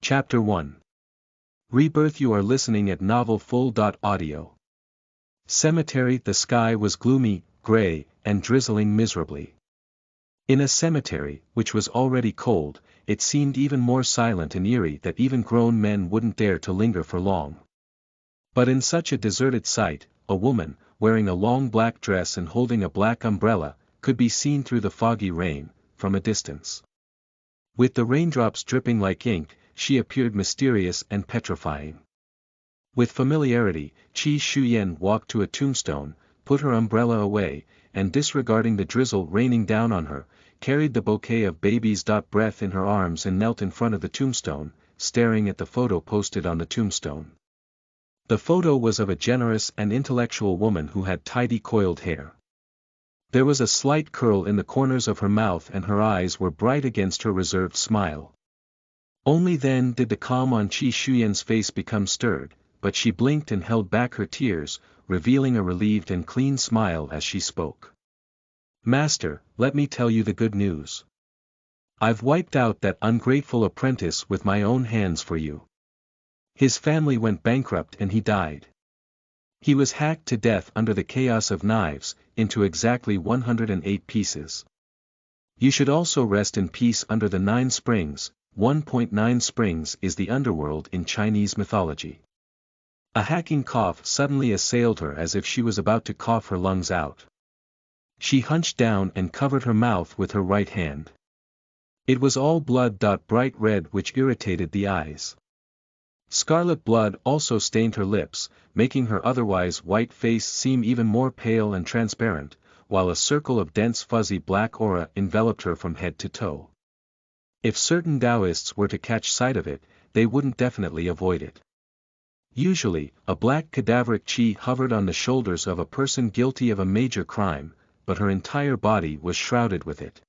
Chapter 1. Rebirth. You are listening at novelfull.audio. Cemetery. The sky was gloomy, gray, and drizzling miserably. In a cemetery, which was already cold, it seemed even more silent and eerie that even grown men wouldn't dare to linger for long. But in such a deserted site, a woman, wearing a long black dress and holding a black umbrella, could be seen through the foggy rain, from a distance. With the raindrops dripping like ink, she appeared mysterious and petrifying. With familiarity, Qi Shuyan walked to a tombstone, put her umbrella away, and disregarding the drizzle raining down on her, carried the bouquet of baby's breath in her arms and knelt in front of the tombstone, staring at the photo posted on the tombstone. The photo was of a generous and intellectual woman who had tidy coiled hair. There was a slight curl in the corners of her mouth and her eyes were bright against her reserved smile. Only then did the calm on Qi Shuyan's face become stirred, but she blinked and held back her tears, revealing a relieved and clean smile as she spoke. "Master, let me tell you the good news. I've wiped out that ungrateful apprentice with my own hands for you. His family went bankrupt and he died. He was hacked to death under the chaos of knives, into exactly 108 pieces. You should also rest in peace under the 9 springs. 1.9 springs is the underworld in Chinese mythology." A hacking cough suddenly assailed her as if she was about to cough her lungs out. She hunched down and covered her mouth with her right hand. It was all blood. Bright red, which irritated the eyes. Scarlet blood also stained her lips, making her otherwise white face seem even more pale and transparent, while a circle of dense fuzzy black aura enveloped her from head to toe. If certain Taoists were to catch sight of it, they wouldn't definitely avoid it. Usually, a black cadaveric qi hovered on the shoulders of a person guilty of a major crime, but her entire body was shrouded with it.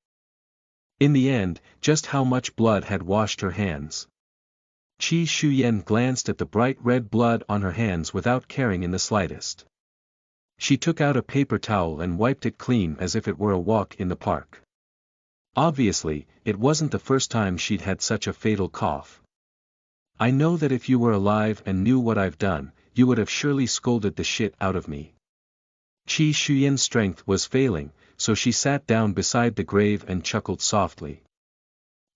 In the end, just how much blood had washed her hands? Qi Shuyan glanced at the bright red blood on her hands without caring in the slightest. She took out a paper towel and wiped it clean as if it were a walk in the park. Obviously, it wasn't the first time she'd had such a fatal cough. "I know that if you were alive and knew what I've done, you would have surely scolded the shit out of me." Qi Shuyan's strength was failing, so she sat down beside the grave and chuckled softly.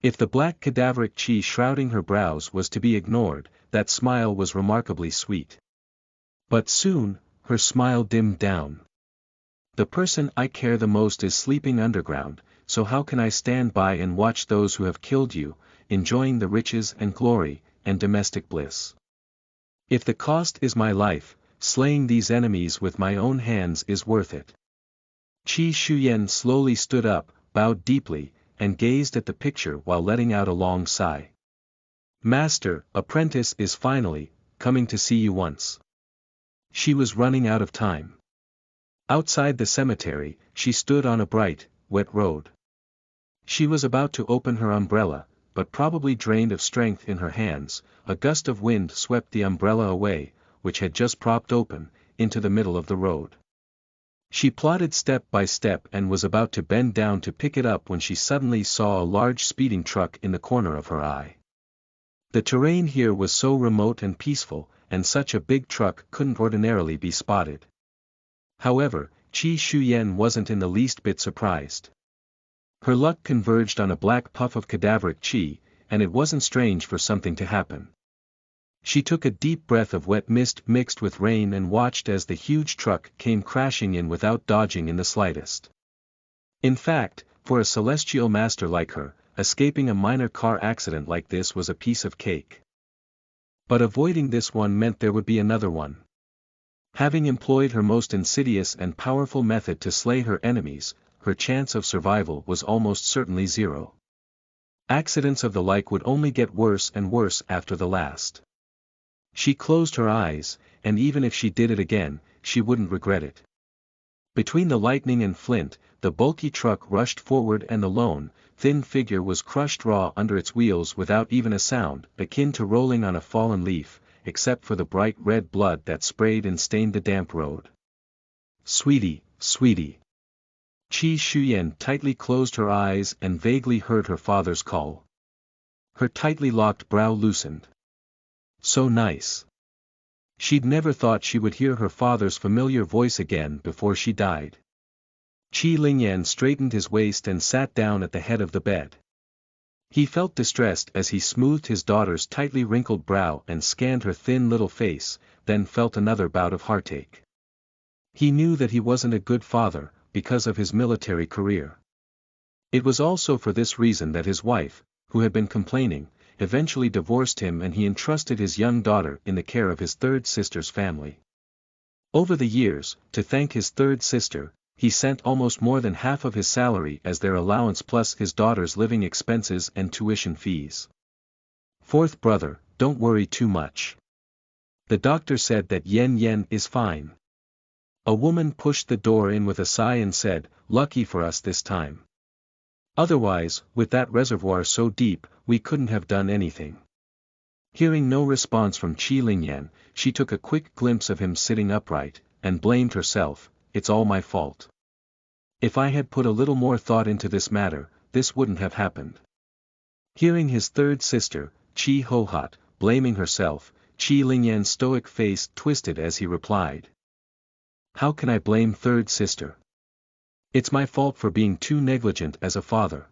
If the black cadaveric qi shrouding her brows was to be ignored, that smile was remarkably sweet. But soon, her smile dimmed down. "The person I care the most is sleeping underground, so how can I stand by and watch those who have killed you, enjoying the riches and glory, and domestic bliss? If the cost is my life, slaying these enemies with my own hands is worth it." Qi Shuyan slowly stood up, bowed deeply, and gazed at the picture while letting out a long sigh. "Master, apprentice is finally coming to see you once." She was running out of time. Outside the cemetery, she stood on a bright, wet road. She was about to open her umbrella, but probably drained of strength in her hands, a gust of wind swept the umbrella away, which had just propped open, into the middle of the road. She plodded step by step and was about to bend down to pick it up when she suddenly saw a large speeding truck in the corner of her eye. The terrain here was so remote and peaceful, and such a big truck couldn't ordinarily be spotted. However, Qi Shuyan wasn't in the least bit surprised. Her luck converged on a black puff of cadaveric qi, and it wasn't strange for something to happen. She took a deep breath of wet mist mixed with rain and watched as the huge truck came crashing in without dodging in the slightest. In fact, for a celestial master like her, escaping a minor car accident like this was a piece of cake. But avoiding this one meant there would be another one. Having employed her most insidious and powerful method to slay her enemies, her chance of survival was almost certainly zero. Accidents of the like would only get worse and worse after the last. She closed her eyes, and even if she did it again, she wouldn't regret it. Between the lightning and flint, the bulky truck rushed forward and the lone, thin figure was crushed raw under its wheels without even a sound, akin to rolling on a fallen leaf, except for the bright red blood that sprayed and stained the damp road. "Sweetie, sweetie." Qi Shuyan tightly closed her eyes and vaguely heard her father's call. Her tightly locked brow loosened. So nice. She'd never thought she would hear her father's familiar voice again before she died. Qi Lingyan straightened his waist and sat down at the head of the bed. He felt distressed as he smoothed his daughter's tightly wrinkled brow and scanned her thin little face, then felt another bout of heartache. He knew that he wasn't a good father, because of his military career. It was also for this reason that his wife, who had been complaining, eventually divorced him, and he entrusted his young daughter in the care of his third sister's family. Over the years, to thank his third sister, he sent almost more than half of his salary as their allowance plus his daughter's living expenses and tuition fees. Fourth brother, don't worry too much. The doctor said that Yen Yen is fine. A woman pushed the door in with a sigh and said, lucky for us this time. Otherwise, with that reservoir so deep, we couldn't have done anything. Hearing no response from Qi Lingyan, she took a quick glimpse of him sitting upright, and blamed herself, it's all my fault. If I had put a little more thought into this matter, this wouldn't have happened. Hearing his third sister, Qi Hohat, blaming herself, Qi Lingyan's stoic face twisted as he replied. How can I blame third sister? It's my fault for being too negligent as a father.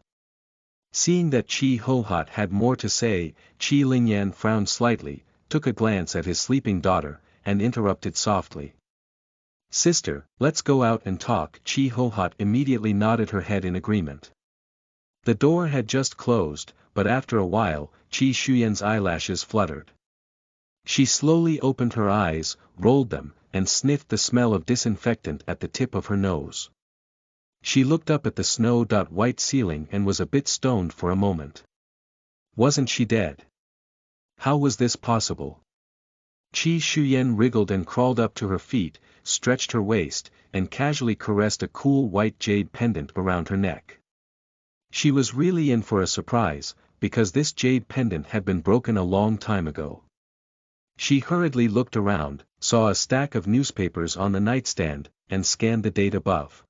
Seeing that Qi Hohat had more to say, Qi Lingyan frowned slightly, took a glance at his sleeping daughter, and interrupted softly. Sister, let's go out and talk. Qi Hohat immediately nodded her head in agreement. The door had just closed, but after a while, Qi Shuyan's eyelashes fluttered. She slowly opened her eyes, rolled them, and sniffed the smell of disinfectant at the tip of her nose. She looked up at the snow-white ceiling and was a bit stoned for a moment. Wasn't she dead? How was this possible? Qi Shuyan wriggled and crawled up to her feet, stretched her waist, and casually caressed a cool white jade pendant around her neck. She was really in for a surprise, because this jade pendant had been broken a long time ago. She hurriedly looked around, saw a stack of newspapers on the nightstand, and scanned the date above.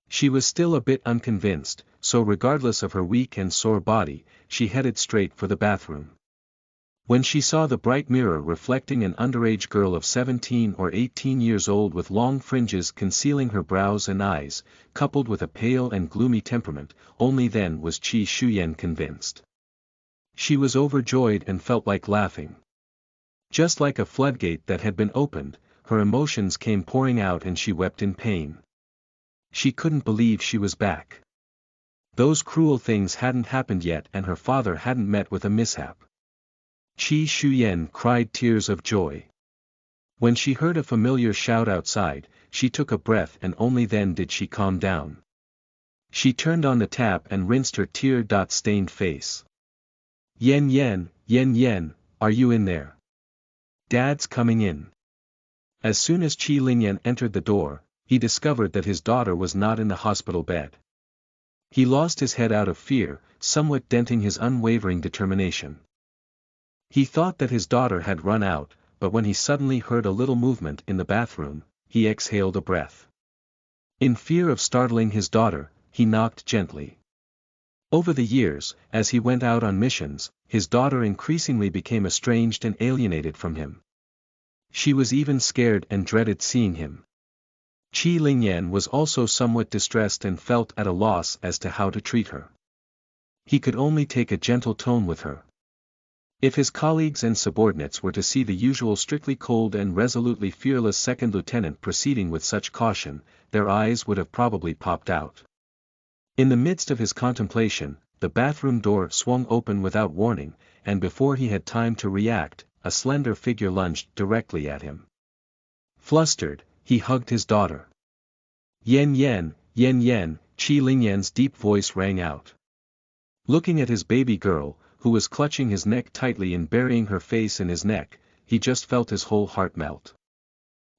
She was still a bit unconvinced, so regardless of her weak and sore body, she headed straight for the bathroom. When she saw the bright mirror reflecting an underage girl of 17 or 18 years old with long fringes concealing her brows and eyes, coupled with a pale and gloomy temperament, only then was Qi Shuyan convinced. She was overjoyed and felt like laughing. Just like a floodgate that had been opened, her emotions came pouring out and she wept in pain. She couldn't believe she was back. Those cruel things hadn't happened yet and her father hadn't met with a mishap. Qi Shuyan cried tears of joy. When she heard a familiar shout outside, she took a breath and only then did she calm down. She turned on the tap and rinsed her tear-stained face. Yen Yen, are you in there? Dad's coming in. As soon as Qi Lingyan entered the door, he discovered that his daughter was not in the hospital bed. He lost his head out of fear, somewhat denting his unwavering determination. He thought that his daughter had run out, but when he suddenly heard a little movement in the bathroom, he exhaled a breath. In fear of startling his daughter, he knocked gently. Over the years, as he went out on missions, his daughter increasingly became estranged and alienated from him. She was even scared and dreaded seeing him. Qi Lingyan was also somewhat distressed and felt at a loss as to how to treat her. He could only take a gentle tone with her. If his colleagues and subordinates were to see the usual strictly cold and resolutely fearless second lieutenant proceeding with such caution, their eyes would have probably popped out. In the midst of his contemplation, the bathroom door swung open without warning, and before he had time to react, a slender figure lunged directly at him. Flustered, he hugged his daughter. Yen Yen, Qi Lingyan's deep voice rang out. Looking at his baby girl, who was clutching his neck tightly and burying her face in his neck, he just felt his whole heart melt.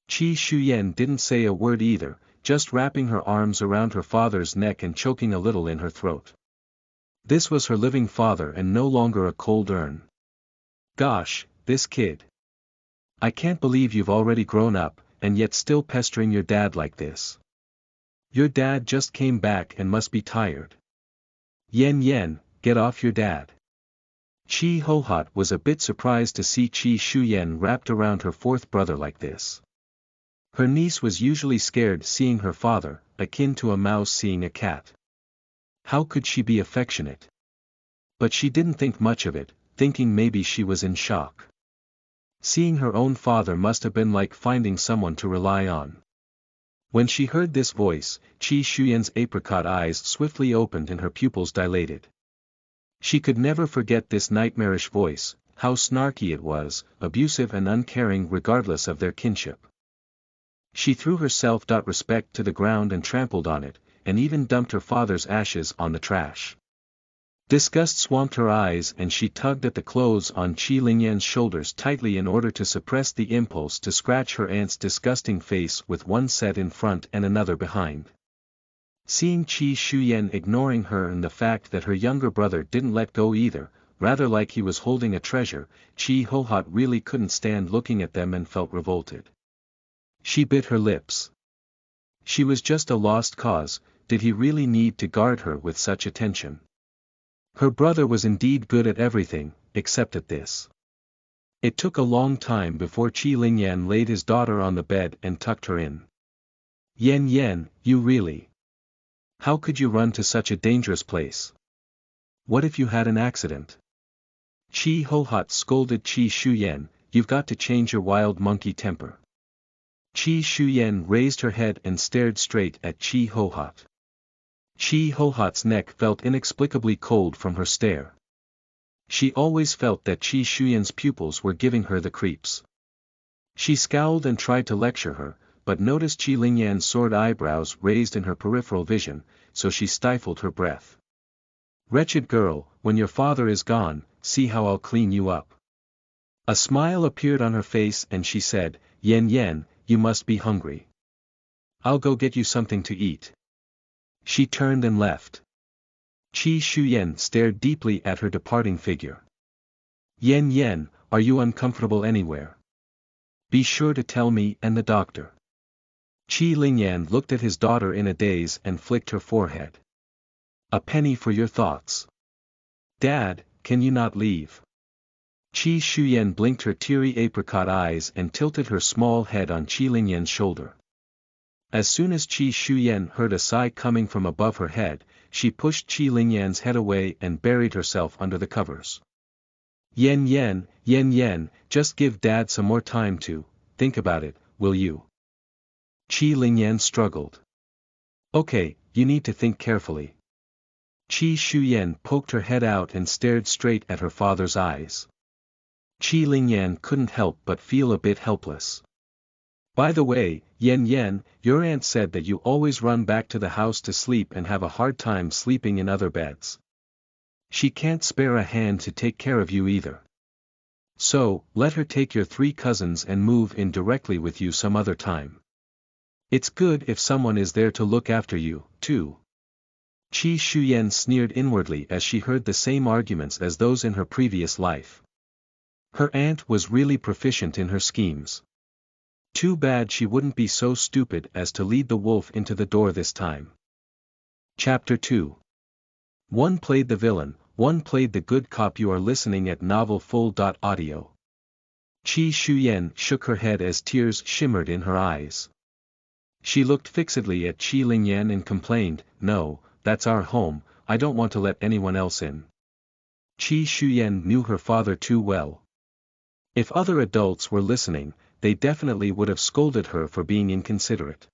Qi Shuyan didn't say a word either, just wrapping her arms around her father's neck and choking a little in her throat. This was her living father and no longer a cold urn. Gosh, this kid. I can't believe you've already grown up, and yet still pestering your dad like this. Your dad just came back and must be tired. Yen, get off your dad. Qi Hohat was a bit surprised to see Qi Shuyan wrapped around her fourth brother like this. Her niece was usually scared seeing her father, akin to a mouse seeing a cat. How could she be affectionate? But she didn't think much of it, thinking maybe she was in shock. Seeing her own father must have been like finding someone to rely on. When she heard this voice, Qi Shuyan's apricot eyes swiftly opened and her pupils dilated. She could never forget this nightmarish voice, how snarky it was, abusive and uncaring regardless of their kinship. She threw her self-respect to the ground and trampled on it, and even dumped her father's ashes on the trash. Disgust swamped her eyes and she tugged at the clothes on Qi Lingyan's shoulders tightly in order to suppress the impulse to scratch her aunt's disgusting face with one set in front and another behind. Seeing Qi Shuyan ignoring her and the fact that her younger brother didn't let go either, rather like he was holding a treasure, Qi Hohat really couldn't stand looking at them and felt revolted. She bit her lips. She was just a lost cause, did he really need to guard her with such attention? Her brother was indeed good at everything, except at this. It took a long time before Qi Lingyan laid his daughter on the bed and tucked her in. Yan Yan, you really? How could you run to such a dangerous place? What if you had an accident? Qi Hohat scolded Qi Shuyan, you've got to change your wild monkey temper. Qi Shuyan raised her head and stared straight at Qi Hohat. Qi Hohat's neck felt inexplicably cold from her stare. She always felt that Qi Shuyan's pupils were giving her the creeps. She scowled and tried to lecture her, but noticed Qi Lingyan's soared eyebrows raised in her peripheral vision, so she stifled her breath. Wretched girl, when your father is gone, see how I'll clean you up. A smile appeared on her face and she said, Yan Yan, you must be hungry. I'll go get you something to eat. She turned and left. Qi Shuyan stared deeply at her departing figure. Yan Yan, are you uncomfortable anywhere? Be sure to tell me and the doctor. Qi Lingyan looked at his daughter in a daze and flicked her forehead. A penny for your thoughts. Dad, can you not leave? Qi Shuyan blinked her teary apricot eyes and tilted her small head on Qi Lingyan's shoulder. As soon as Qi Shuyan heard a sigh coming from above her head, she pushed Qi Lingyan's head away and buried herself under the covers. Yan Yan, just give Dad some more time to think about it, will you? Qi Lingyan struggled. Okay, you need to think carefully. Qi Shuyan poked her head out and stared straight at her father's eyes. Qi Lingyan couldn't help but feel a bit helpless. By the way, Yan Yan, your aunt said that you always run back to the house to sleep and have a hard time sleeping in other beds. She can't spare a hand to take care of you either. So, let her take your 3 cousins and move in directly with you some other time. It's good if someone is there to look after you, too. Qi Shuyan sneered inwardly as she heard the same arguments as those in her previous life. Her aunt was really proficient in her schemes. Too bad she wouldn't be so stupid as to lead the wolf into the door this time. Chapter 2. One played the villain, one played the good cop. You are listening at novelfull.audio. Qi Shuyan shook her head as tears shimmered in her eyes. She looked fixedly at Qi Lingyan and complained, no, that's our home, I don't want to let anyone else in. Qi Shuyan knew her father too well. If other adults were listening, they definitely would have scolded her for being inconsiderate.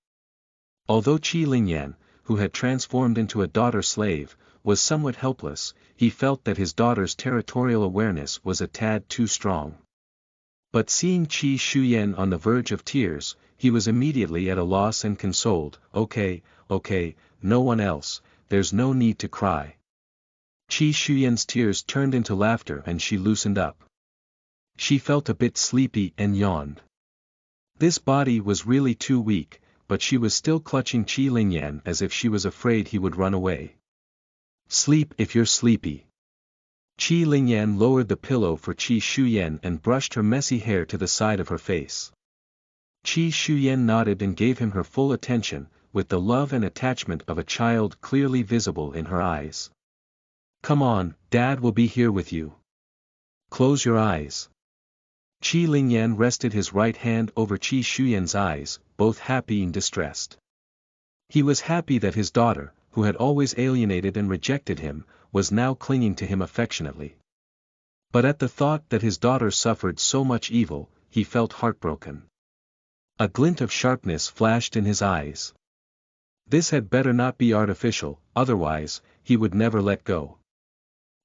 Although Qi Lingyan, who had transformed into a daughter slave, was somewhat helpless, he felt that his daughter's territorial awareness was a tad too strong. But seeing Qi Shuyan on the verge of tears, he was immediately at a loss and consoled, okay, no one else, there's no need to cry. Qi Shuyan's tears turned into laughter and she loosened up. She felt a bit sleepy and yawned. This body was really too weak, but she was still clutching Qi Lingyan as if she was afraid he would run away. Sleep if you're sleepy. Qi Lingyan lowered the pillow for Qi Shuyan and brushed her messy hair to the side of her face. Qi Shuyan nodded and gave him her full attention, with the love and attachment of a child clearly visible in her eyes. Come on, Dad will be here with you. Close your eyes. Qi Lingyan rested his right hand over Qi Shuyan's eyes, both happy and distressed. He was happy that his daughter, who had always alienated and rejected him, was now clinging to him affectionately. But at the thought that his daughter suffered so much evil, he felt heartbroken. A glint of sharpness flashed in his eyes. This had better not be artificial, otherwise, he would never let go.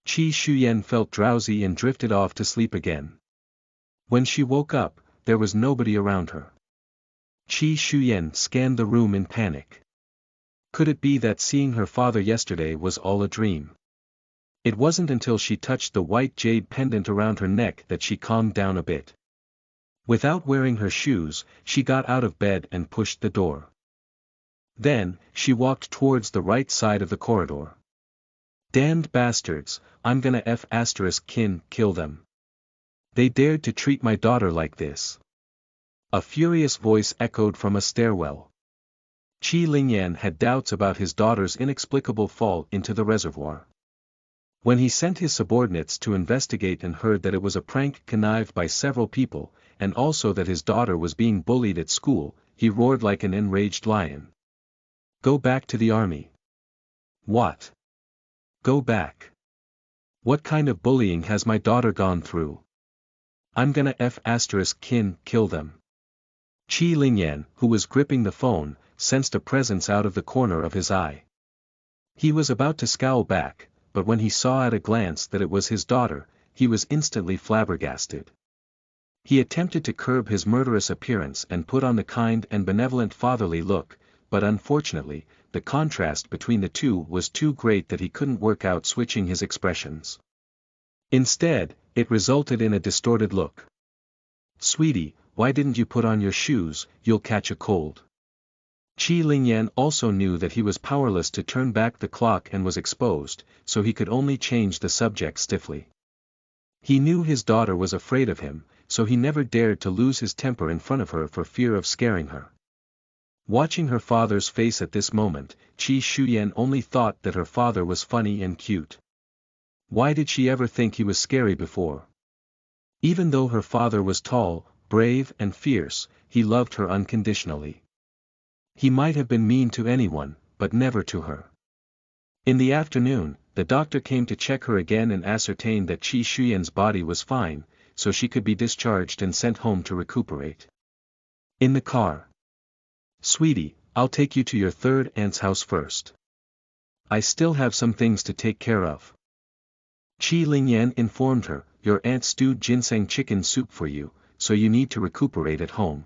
Qi Shuyan felt drowsy and drifted off to sleep again. When she woke up, there was nobody around her. Qi Shuyan scanned the room in panic. Could it be that seeing her father yesterday was all a dream? It wasn't until she touched the white jade pendant around her neck that she calmed down a bit. Without wearing her shoes, she got out of bed and pushed the door. Then, she walked towards the right side of the corridor. Damned bastards, I'm gonna kill them. They dared to treat my daughter like this. A furious voice echoed from a stairwell. Qi Lingyan had doubts about his daughter's inexplicable fall into the reservoir. When he sent his subordinates to investigate and heard that it was a prank connived by several people, and also that his daughter was being bullied at school, he roared like an enraged lion. Go back to the army. What? Go back. What kind of bullying has my daughter gone through? I'm gonna kill them. Qi Lingyan, who was gripping the phone, sensed a presence out of the corner of his eye. He was about to scowl back, but when he saw at a glance that it was his daughter, he was instantly flabbergasted. He attempted to curb his murderous appearance and put on the kind and benevolent fatherly look, but unfortunately, the contrast between the two was too great that he couldn't work out switching his expressions. Instead, it resulted in a distorted look. Sweetie, why didn't you put on your shoes, you'll catch a cold. Qi Lingyan also knew that he was powerless to turn back the clock and was exposed, so he could only change the subject stiffly. He knew his daughter was afraid of him, so he never dared to lose his temper in front of her for fear of scaring her. Watching her father's face at this moment, Qi Shuyan only thought that her father was funny and cute. Why did she ever think he was scary before? Even though her father was tall, brave and fierce, he loved her unconditionally. He might have been mean to anyone, but never to her. In the afternoon, the doctor came to check her again and ascertained that Qi Shuyan's body was fine, so she could be discharged and sent home to recuperate. In the car. Sweetie, I'll take you to your third aunt's house first. I still have some things to take care of. Qi Lingyan informed her, your aunt stewed ginseng chicken soup for you, so you need to recuperate at home.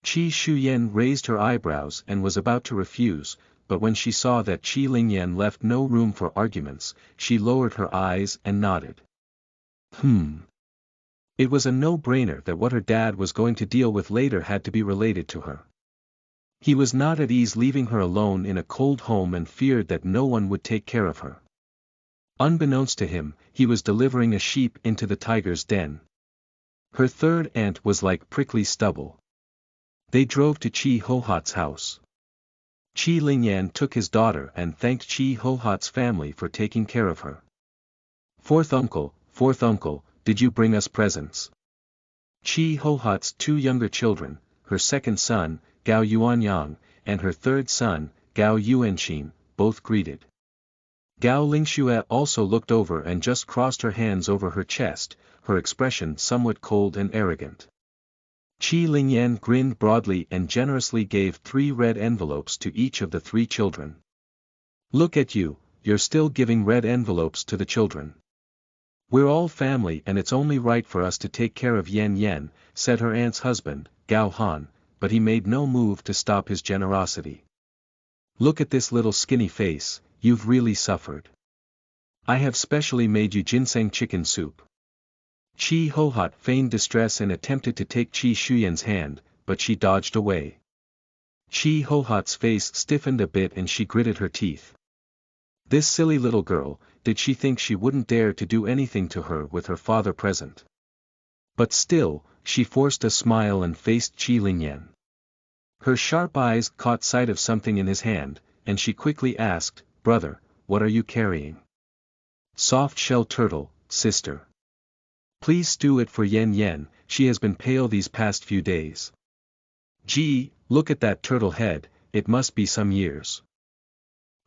Qi Shuyan raised her eyebrows and was about to refuse, but when she saw that Qi Lingyan left no room for arguments, she lowered her eyes and nodded. It was a no-brainer that what her dad was going to deal with later had to be related to her. He was not at ease leaving her alone in a cold home and feared that no one would take care of her. Unbeknownst to him, he was delivering a sheep into the tiger's den. Her third aunt was like prickly stubble. They drove to Qi Hohat's house. Qi Lingyan took his daughter and thanked Qi Hohat's family for taking care of her. Fourth uncle, did you bring us presents? Qi Hohat's two younger children, her second son, Gao Yuanyang, and her third son, Gao Yuanxin, both greeted. Gao Lingxue also looked over and just crossed her hands over her chest, her expression somewhat cold and arrogant. Qi Lingyan grinned broadly and generously gave 3 red envelopes to each of the 3 children. Look at you, you're still giving red envelopes to the children. We're all family and it's only right for us to take care of Yan Yan, said her aunt's husband, Gao Han, but he made no move to stop his generosity. Look at this little skinny face, you've really suffered. I have specially made you ginseng chicken soup. Qi Hohat feigned distress and attempted to take Qi Shuyan's hand, but she dodged away. Qi Hohat's face stiffened a bit and she gritted her teeth. This silly little girl, did she think she wouldn't dare to do anything to her with her father present? But still, she forced a smile and faced Qi Lingyan. Her sharp eyes caught sight of something in his hand, and she quickly asked, brother, what are you carrying? Soft shell turtle, sister. Please stew it for Yen Yen, she has been pale these past few days. Gee, look at that turtle head, it must be some years.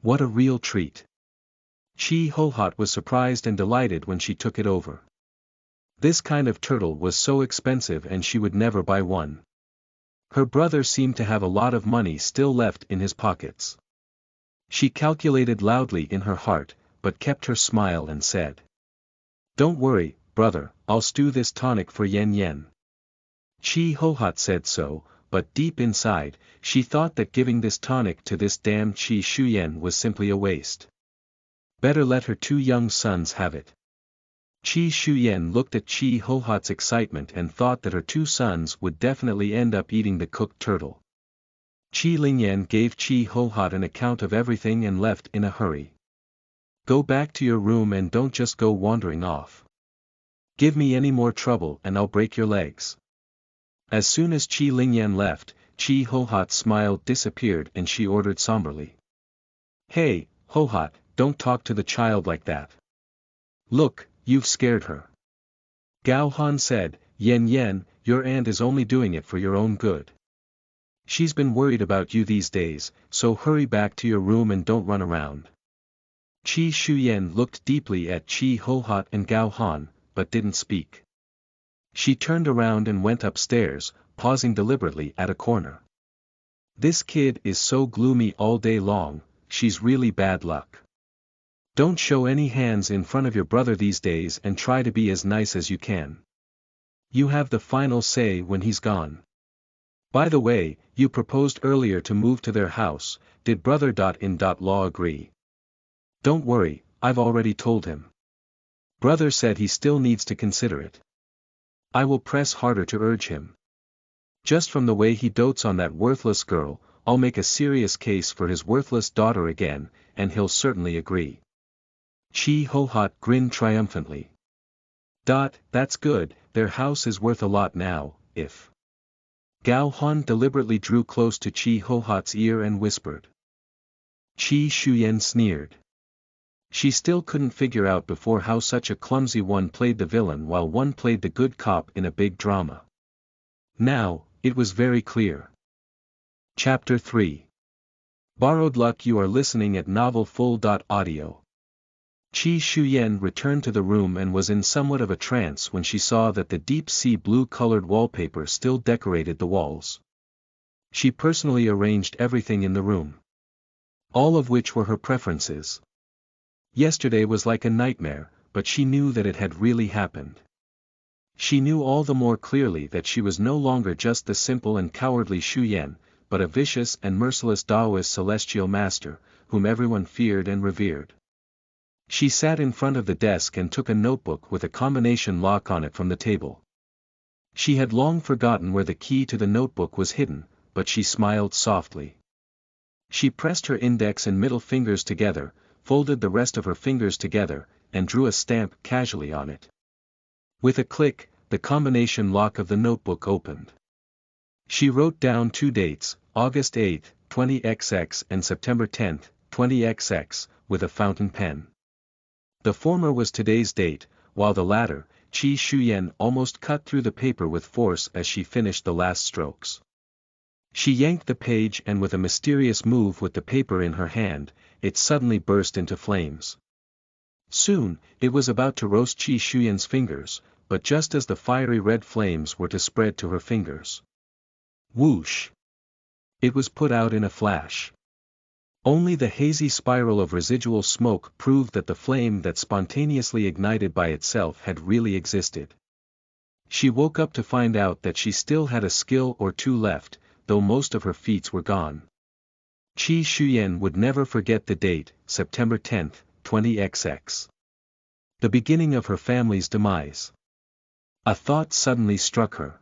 What a real treat. Chi Hohat was surprised and delighted when she took it over. This kind of turtle was so expensive and she would never buy one. Her brother seemed to have a lot of money still left in his pockets. She calculated loudly in her heart, but kept her smile and said, "Don't worry, brother, I'll stew this tonic for Yen Yen." Chi Hohat said so, but deep inside, she thought that giving this tonic to this damned Chi Shuyen was simply a waste. Better let her two young sons have it. Chi Shuyen looked at Chi Hohat's excitement and thought that her two sons would definitely end up eating the cooked turtle. Chi Lingyan gave Chi Hohat an account of everything and left in a hurry. "Go back to your room and don't just go wandering off. Give me any more trouble and I'll break your legs." As soon as Chi Lingyan left, Chi Hohat's smile disappeared and she ordered somberly, "Hey, Hohat, don't talk to the child like that. Look, you've scared her." Gao Han said, "Yen Yen, your aunt is only doing it for your own good. She's been worried about you these days, so hurry back to your room and don't run around." Chi Shuyen looked deeply at Chi Hohat and Gao Han, but didn't speak. She turned around and went upstairs, pausing deliberately at a corner. "This kid is so gloomy all day long, she's really bad luck. Don't show any hands in front of your brother these days and try to be as nice as you can. You have the final say when he's gone. By the way, you proposed earlier to move to their house, did brother.in.law agree?" "Don't worry, I've already told him. Brother said he still needs to consider it. I will press harder to urge him. Just from the way he dotes on that worthless girl, I'll make a serious case for his worthless daughter again, and he'll certainly agree." Chi Hohat grinned triumphantly. "That's good, their house is worth a lot now, if." Gao Han deliberately drew close to Chi Hohat's ear and whispered. Chi Shuyen sneered. She still couldn't figure out before how such a clumsy one played the villain while one played the good cop in a big drama. Now, it was very clear. Chapter 3. Borrowed Luck. You are listening at novelfull.audio. Chi Shuyen returned to the room and was in somewhat of a trance when she saw that the deep sea blue-colored wallpaper still decorated the walls. She personally arranged everything in the room. All of which were her preferences. Yesterday was like a nightmare, but she knew that it had really happened. She knew all the more clearly that she was no longer just the simple and cowardly Shuyen, but a vicious and merciless Taoist celestial master, whom everyone feared and revered. She sat in front of the desk and took a notebook with a combination lock on it from the table. She had long forgotten where the key to the notebook was hidden, but she smiled softly. She pressed her index and middle fingers together, folded the rest of her fingers together, and drew a stamp casually on it. With a click, the combination lock of the notebook opened. She wrote down two dates, August 8, 20XX and September 10, 20XX, with a fountain pen. The former was today's date, while the latter, Chi Shuyen almost cut through the paper with force as she finished the last strokes. She yanked the page and with a mysterious move with the paper in her hand, it suddenly burst into flames. Soon, it was about to roast Chi Shuyen's fingers, but just as the fiery red flames were to spread to her fingers. Whoosh! It was put out in a flash. Only the hazy spiral of residual smoke proved that the flame that spontaneously ignited by itself had really existed. She woke up to find out that she still had a skill or two left, though most of her feats were gone. Chi Shuyen would never forget the date, September 10, 20XX. The beginning of her family's demise. A thought suddenly struck her.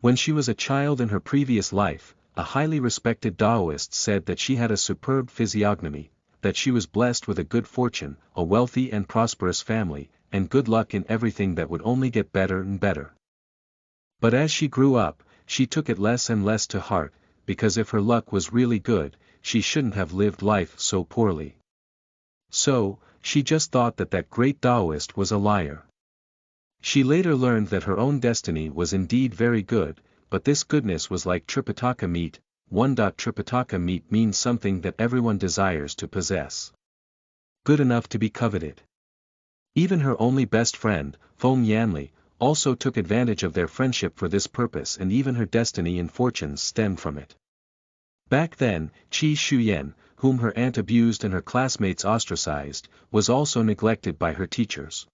When she was a child in her previous life, a highly respected Taoist said that she had a superb physiognomy, that she was blessed with a good fortune, a wealthy and prosperous family, and good luck in everything that would only get better and better. But as she grew up, she took it less and less to heart, because if her luck was really good, she shouldn't have lived life so poorly. So, she just thought that that great Taoist was a liar. She later learned that her own destiny was indeed very good, but this goodness was like Tripitaka meat. Tripitaka meat means something that everyone desires to possess. Good enough to be coveted. Even her only best friend, Feng Yanli, also took advantage of their friendship for this purpose, and even her destiny and fortunes stemmed from it. Back then, Qi Shuyan, whom her aunt abused and her classmates ostracized, was also neglected by her teachers.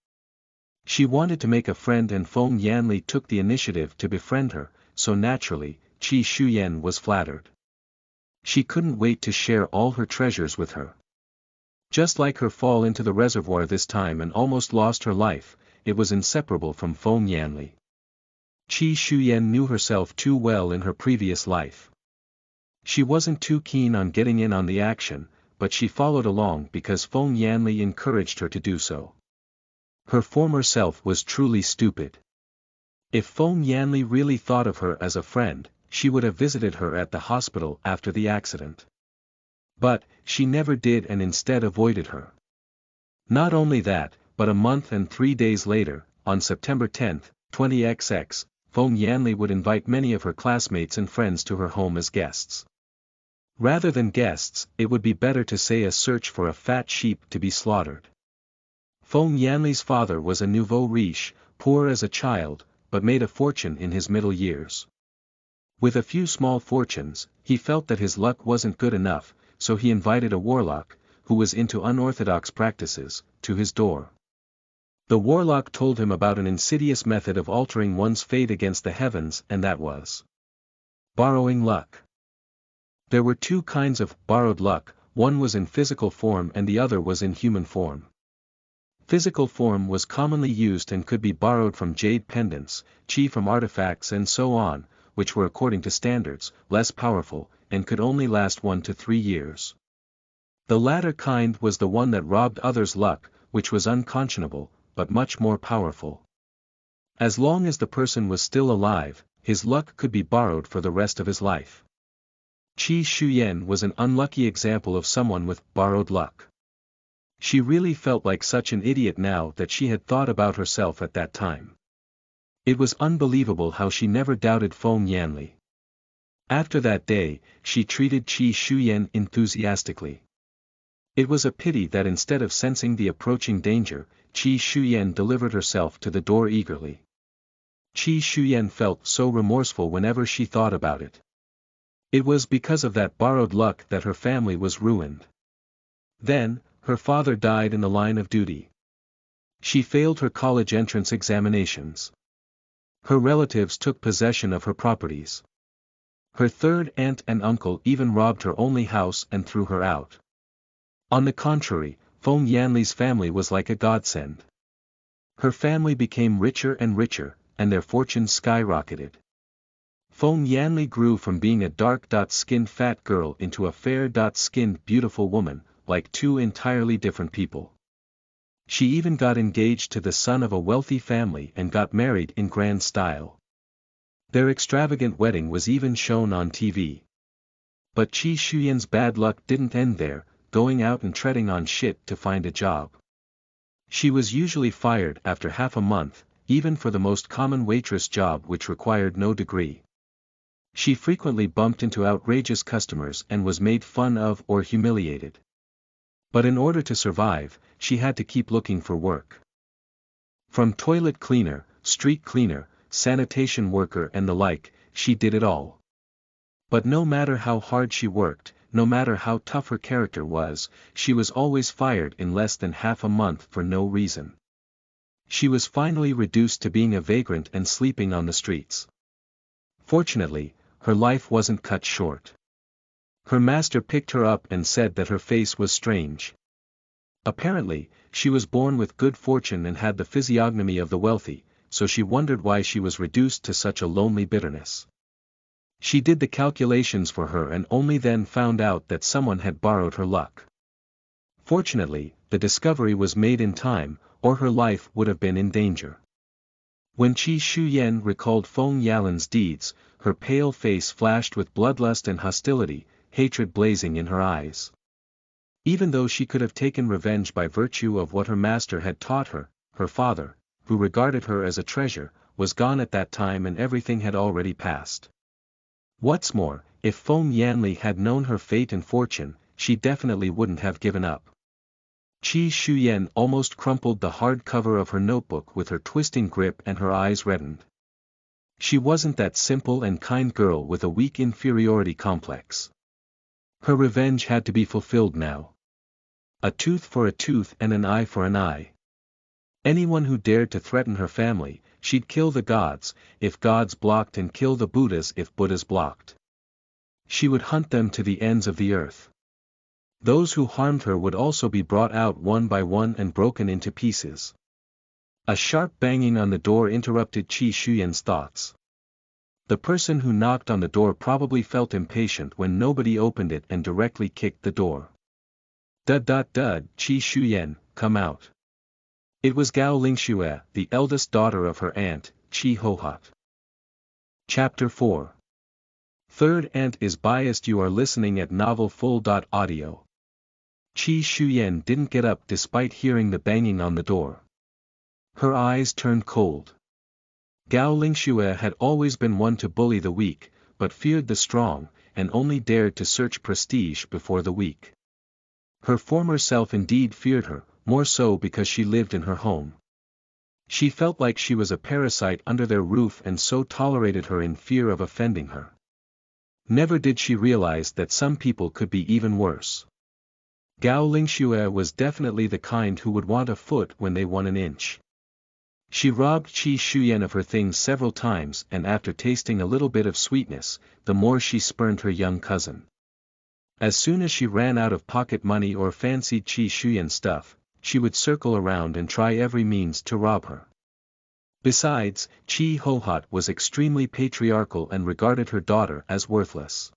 She wanted to make a friend, and Feng Yanli took the initiative to befriend her, so naturally, Qi Shuyan was flattered. She couldn't wait to share all her treasures with her. Just like her fall into the reservoir this time and almost lost her life, it was inseparable from Feng Yanli. Qi Shuyan knew herself too well in her previous life. She wasn't too keen on getting in on the action, but she followed along because Feng Yanli encouraged her to do so. Her former self was truly stupid. If Feng Yanli really thought of her as a friend, she would have visited her at the hospital after the accident. But, she never did and instead avoided her. Not only that, but a month and 3 days later, on September 10, 20XX, Feng Yanli would invite many of her classmates and friends to her home as guests. Rather than guests, it would be better to say a search for a fat sheep to be slaughtered. Feng Yanli's father was a nouveau riche, poor as a child, but made a fortune in his middle years. With a few small fortunes, he felt that his luck wasn't good enough, so he invited a warlock, who was into unorthodox practices, to his door. The warlock told him about an insidious method of altering one's fate against the heavens, and that was borrowing luck. There were 2 kinds of borrowed luck, one was in physical form and the other was in human form. Physical form was commonly used and could be borrowed from jade pendants, qi from artifacts and so on, which were according to standards, less powerful, and could only last 1 to 3 years. The latter kind was the one that robbed others' luck, which was unconscionable, but much more powerful. As long as the person was still alive, his luck could be borrowed for the rest of his life. Qi Shuyan was an unlucky example of someone with borrowed luck. She really felt like such an idiot now that she had thought about herself at that time. It was unbelievable how she never doubted Feng Yanli. After that day, she treated Qi Shuyan enthusiastically. It was a pity that instead of sensing the approaching danger, Qi Shuyan delivered herself to the door eagerly. Qi Shuyan felt so remorseful whenever she thought about it. It was because of that borrowed luck that her family was ruined. Then, her father died in the line of duty. She failed her college entrance examinations. Her relatives took possession of her properties. Her third aunt and uncle even robbed her only house and threw her out. On the contrary, Feng Yanli's family was like a godsend. Her family became richer and richer, and their fortunes skyrocketed. Feng Yanli grew from being a dark-skinned fat girl into a fair-skinned beautiful woman, like 2 entirely different people. She even got engaged to the son of a wealthy family and got married in grand style. Their extravagant wedding was even shown on TV. But Qi Shuyan's bad luck didn't end there, going out and treading on shit to find a job. She was usually fired after half a month, even for the most common waitress job which required no degree. She frequently bumped into outrageous customers and was made fun of or humiliated. But in order to survive, she had to keep looking for work. From toilet cleaner, street cleaner, sanitation worker and the like, she did it all. But no matter how hard she worked, no matter how tough her character was, she was always fired in less than half a month for no reason. She was finally reduced to being a vagrant and sleeping on the streets. Fortunately, her life wasn't cut short. Her master picked her up and said that her face was strange. Apparently, she was born with good fortune and had the physiognomy of the wealthy, so she wondered why she was reduced to such a lonely bitterness. She did the calculations for her and only then found out that someone had borrowed her luck. Fortunately, the discovery was made in time, or her life would have been in danger. When Qi Shuyan recalled Feng Yanli's deeds, her pale face flashed with bloodlust and hostility, hatred blazing in her eyes. Even though she could have taken revenge by virtue of what her master had taught her, her father, who regarded her as a treasure, was gone at that time and everything had already passed. What's more, if Feng Yanli had known her fate and fortune, she definitely wouldn't have given up. Qi Shuyan almost crumpled the hard cover of her notebook with her twisting grip and her eyes reddened. She wasn't that simple and kind girl with a weak inferiority complex. Her revenge had to be fulfilled now. A tooth for a tooth and an eye for an eye. Anyone who dared to threaten her family, she'd kill the gods, if gods blocked, and kill the Buddhas if Buddhas blocked. She would hunt them to the ends of the earth. Those who harmed her would also be brought out one by one and broken into pieces. A sharp banging on the door interrupted Qi Shuyan's thoughts. The person who knocked on the door probably felt impatient when nobody opened it and directly kicked the door. Dud, Qi Shuyan, come out. It was Gao Lingxue, the eldest daughter of her aunt, Qi Hohot. Chapter 4. Third aunt is biased. You are listening at novelfull.audio. Qi Shuyan didn't get up despite hearing the banging on the door. Her eyes turned cold. Gao Lingxue had always been one to bully the weak, but feared the strong, and only dared to search prestige before the weak. Her former self indeed feared her, more so because she lived in her home. She felt like she was a parasite under their roof and so tolerated her in fear of offending her. Never did she realize that some people could be even worse. Gao Lingxue was definitely the kind who would want a foot when they won an inch. She robbed Qi Shuyan of her things several times, and after tasting a little bit of sweetness, the more she spurned her young cousin. As soon as she ran out of pocket money or fancied Qi Shuyan stuff, she would circle around and try every means to rob her. Besides, Qi Hohot was extremely patriarchal and regarded her daughter as worthless.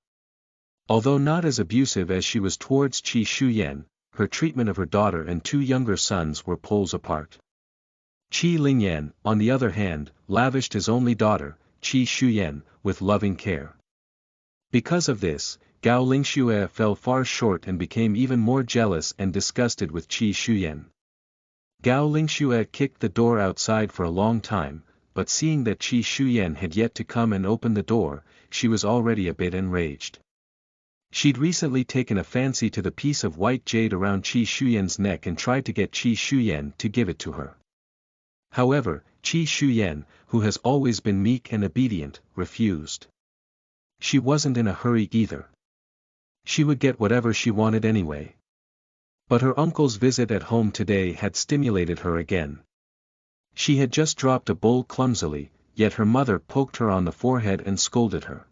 Although not as abusive as she was towards Qi Shuyan, her treatment of her daughter and two younger sons were poles apart. Qi Lingyan, on the other hand, lavished his only daughter, Qi Shuyan, with loving care. Because of this, Gao Lingxue fell far short and became even more jealous and disgusted with Qi Shuyan. Gao Lingxue kicked the door outside for a long time, but seeing that Qi Shuyan had yet to come and open the door, she was already a bit enraged. She'd recently taken a fancy to the piece of white jade around Qi Shuyan's neck and tried to get Qi Shuyan to give it to her. However, Qi Shuyan, who has always been meek and obedient, refused. She wasn't in a hurry either. She would get whatever she wanted anyway. But her uncle's visit at home today had stimulated her again. She had just dropped a bowl clumsily, yet her mother poked her on the forehead and scolded her.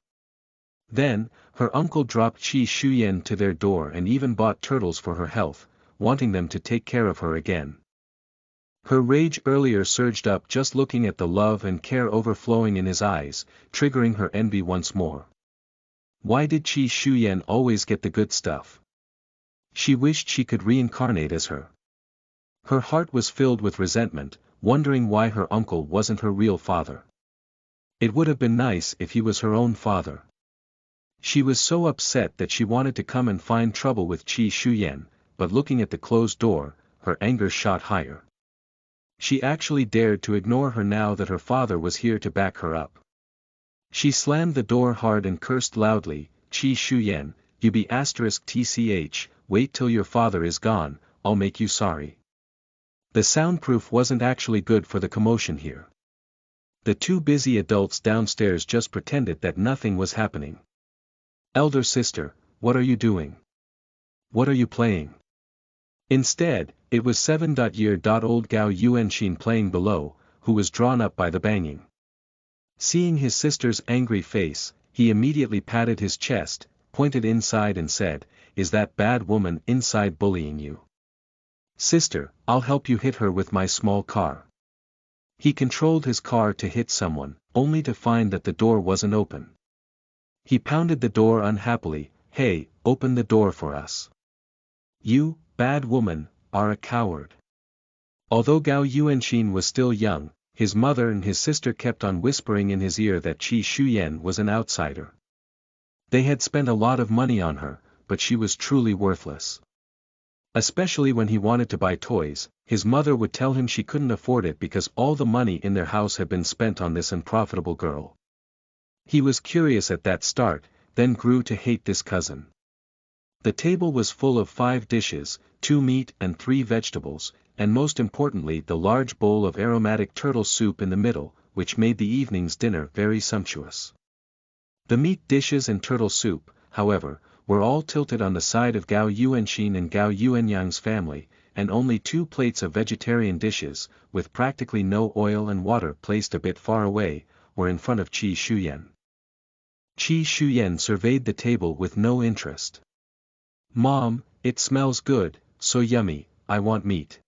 Then, her uncle dropped Qi Shuyan to their door and even bought turtles for her health, wanting them to take care of her again. Her rage earlier surged up just looking at the love and care overflowing in his eyes, triggering her envy once more. Why did Qi Shuyan always get the good stuff? She wished she could reincarnate as her. Her heart was filled with resentment, wondering why her uncle wasn't her real father. It would have been nice if he was her own father. She was so upset that she wanted to come and find trouble with Qi Shuyan, but looking at the closed door, her anger shot higher. She actually dared to ignore her now that her father was here to back her up. She slammed the door hard and cursed loudly, Qi Shuyan, you be *tch, wait till your father is gone, I'll make you sorry. The soundproof wasn't actually good for the commotion here. The two busy adults downstairs just pretended that nothing was happening. Elder sister, what are you doing? What are you playing? Instead, it was 7-year-old Gao Yuanxin playing below, who was drawn up by the banging. Seeing his sister's angry face, he immediately patted his chest, pointed inside and said, is that bad woman inside bullying you? Sister, I'll help you hit her with my small car. He controlled his car to hit someone, only to find that the door wasn't open. He pounded the door unhappily, hey, open the door for us. You, bad woman, are a coward. Although Gao Yuanxin was still young, his mother and his sister kept on whispering in his ear that Qi Shuyan was an outsider. They had spent a lot of money on her, but she was truly worthless. Especially when he wanted to buy toys, his mother would tell him she couldn't afford it because all the money in their house had been spent on this unprofitable girl. He was curious at that start, then grew to hate this cousin. The table was full of 5 dishes, 2 meat and 3 vegetables, and most importantly the large bowl of aromatic turtle soup in the middle, which made the evening's dinner very sumptuous. The meat dishes and turtle soup, however, were all tilted on the side of Gao Yuanxin and Gao Yuanyang's family, and only 2 plates of vegetarian dishes, with practically no oil and water placed a bit far away, were in front of Qi Shuyan. Qi Shuyan surveyed the table with no interest. "Mom, it smells good, so yummy, I want meat."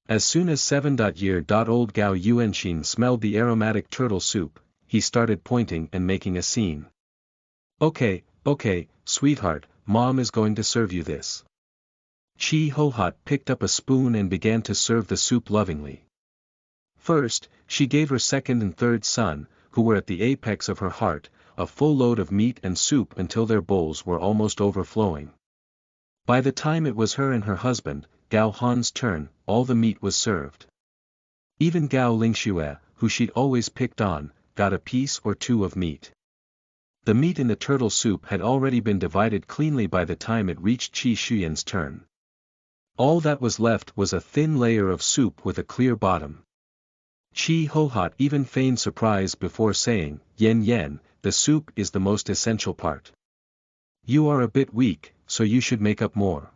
As soon as 7-year-old Gao Yuanxin smelled the aromatic turtle soup, he started pointing and making a scene. Okay, sweetheart, Mom is going to serve you this." Qi Hohat picked up a spoon and began to serve the soup lovingly. First, she gave her second and third son, who were at the apex of her heart, a full load of meat and soup until their bowls were almost overflowing. By the time it was her and her husband, Gao Han's turn, all the meat was served. Even Gao Lingxue, who she'd always picked on, got a piece or 2 of meat. The meat in the turtle soup had already been divided cleanly by the time it reached Qi Shuyan's turn. All that was left was a thin layer of soup with a clear bottom. Qi Hohat even feigned surprise before saying, Yen, the soup is the most essential part. You are a bit weak, so you should make up more.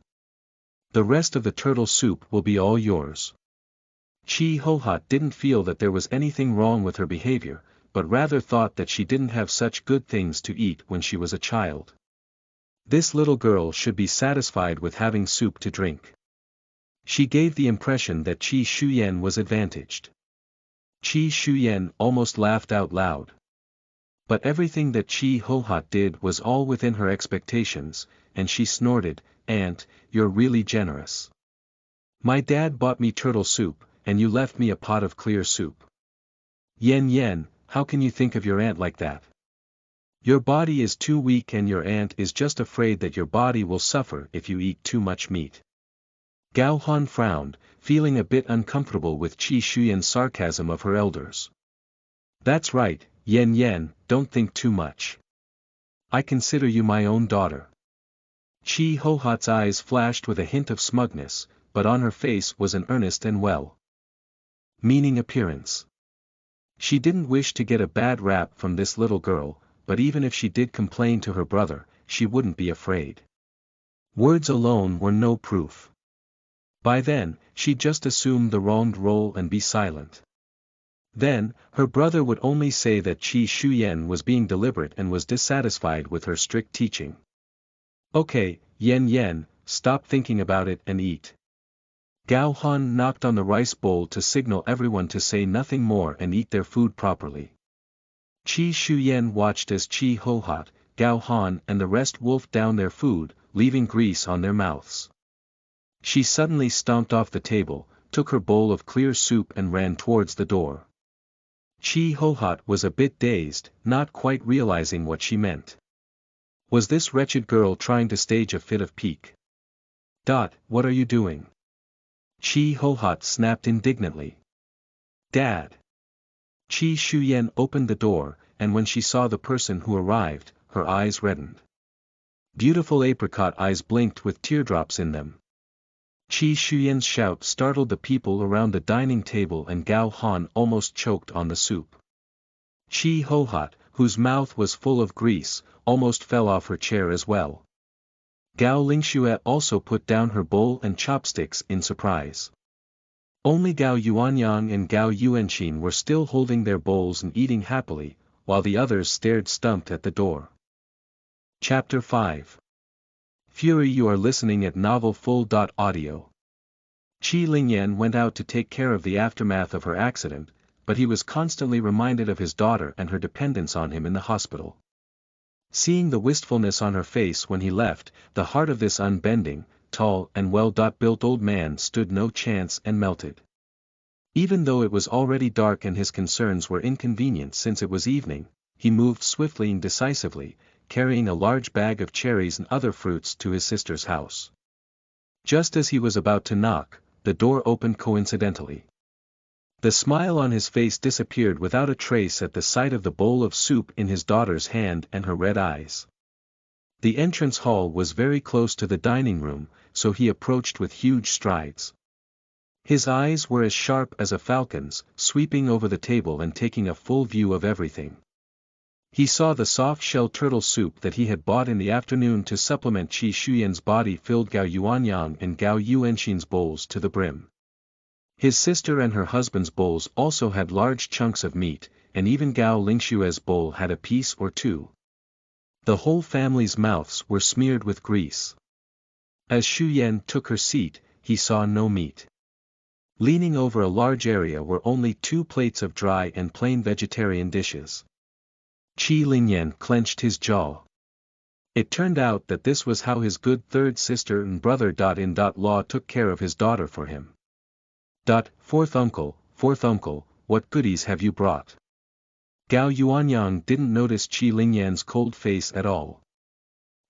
The rest of the turtle soup will be all yours. Qi Hohat didn't feel that there was anything wrong with her behavior, but rather thought that she didn't have such good things to eat when she was a child. This little girl should be satisfied with having soup to drink. She gave the impression that Qi Shuyan was advantaged. Qi Shuyan almost laughed out loud. But everything that Qi Hohat did was all within her expectations, and she snorted, "Aunt, you're really generous. My dad bought me turtle soup, and you left me a pot of clear soup. Yen, how can you think of your aunt like that? Your body is too weak and your aunt is just afraid that your body will suffer if you eat too much meat." Gao Han frowned, feeling a bit uncomfortable with Qi Shuyan's sarcasm of her elders. "That's right, Yen, don't think too much. I consider you my own daughter." Qi Hohat's eyes flashed with a hint of smugness, but on her face was an earnest and well-meaning appearance. She didn't wish to get a bad rap from this little girl, but even if she did complain to her brother, she wouldn't be afraid. Words alone were no proof. By then, she'd just assume the wronged role and be silent. Then, her brother would only say that Qi Shuyan was being deliberate and was dissatisfied with her strict teaching. "Okay, Yen, stop thinking about it and eat." Gao Han knocked on the rice bowl to signal everyone to say nothing more and eat their food properly. Qi Shuyan watched as Qi Hohat, Gao Han and the rest wolfed down their food, leaving grease on their mouths. She suddenly stomped off the table, took her bowl of clear soup and ran towards the door. Qi Hohat was a bit dazed, not quite realizing what she meant. Was this wretched girl trying to stage a fit of pique? What are you doing?" Qi Hohat snapped indignantly. "Dad." Qi Shuyan opened the door, and when she saw the person who arrived, her eyes reddened. Beautiful apricot eyes blinked with teardrops in them. Qi Shuyan's shout startled the people around the dining table and Gao Han almost choked on the soup. Qi Hohat, whose mouth was full of grease, almost fell off her chair as well. Gao Lingxue also put down her bowl and chopsticks in surprise. Only Gao Yuanyang and Gao Yuanxin were still holding their bowls and eating happily, while the others stared stumped at the door. Chapter 5. Fury. You are listening at novelfull.audio. Qi Lingyan went out to take care of the aftermath of her accident, but he was constantly reminded of his daughter and her dependence on him in the hospital. Seeing the wistfulness on her face when he left, the heart of this unbending, tall and well-built old man stood no chance and melted. Even though it was already dark and his concerns were inconvenient since it was evening, he moved swiftly and decisively, carrying a large bag of cherries and other fruits to his sister's house. Just as he was about to knock, the door opened coincidentally. The smile on his face disappeared without a trace at the sight of the bowl of soup in his daughter's hand and her red eyes. The entrance hall was very close to the dining room, so he approached with huge strides. His eyes were as sharp as a falcon's, sweeping over the table and taking a full view of everything. He saw the soft-shell turtle soup that he had bought in the afternoon to supplement Qi Shuyan's body filled Gao Yuanyang and Gao Yuanxin's bowls to the brim. His sister and her husband's bowls also had large chunks of meat, and even Gao Lingshue's bowl had a piece or two. The whole family's mouths were smeared with grease. As Xu Yan took her seat, he saw no meat. Leaning over a large area were only 2 plates of dry and plain vegetarian dishes. Qi Lingyan clenched his jaw. It turned out that this was how his good third sister and brother-in-law took care of his daughter for him. Fourth uncle, what goodies have you brought? Gao Yuanyang didn't notice Qi Lingyan's cold face at all.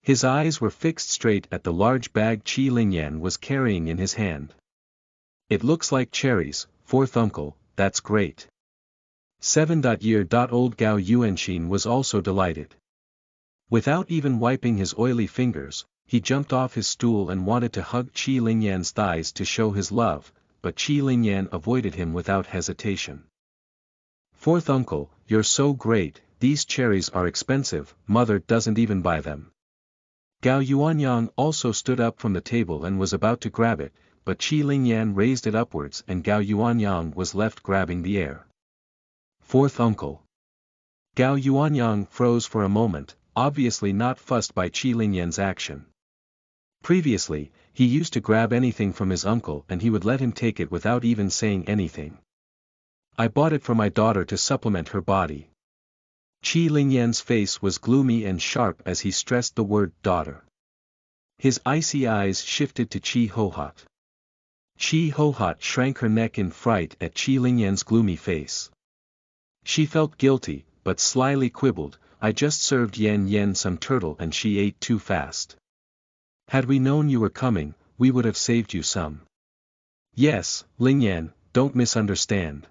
His eyes were fixed straight at the large bag Qi Lingyan was carrying in his hand. It looks like cherries, fourth uncle, that's great. 7-year-old Gao Yuanxin was also delighted. Without even wiping his oily fingers, he jumped off his stool and wanted to hug Qi Lingyan's thighs to show his love, but Qi Lingyan avoided him without hesitation. Fourth uncle, you're so great, these cherries are expensive, mother doesn't even buy them. Gao Yuanyang also stood up from the table and was about to grab it, but Qi Lingyan raised it upwards and Gao Yuanyang was left grabbing the air. Fourth uncle. Gao Yuanyang froze for a moment, obviously not fussed by Qi Lingyan's action. Previously, he used to grab anything from his uncle and he would let him take it without even saying anything. I bought it for my daughter to supplement her body. Qi Lingyan's face was gloomy and sharp as he stressed the word daughter. His icy eyes shifted to Qi Hohat. Qi Hohat shrank her neck in fright at Qi Lingyan's gloomy face. She felt guilty, but slyly quibbled, I just served Yan some turtle and she ate too fast. Had we known you were coming, we would have saved you some. Yes, Lingyan, don't misunderstand.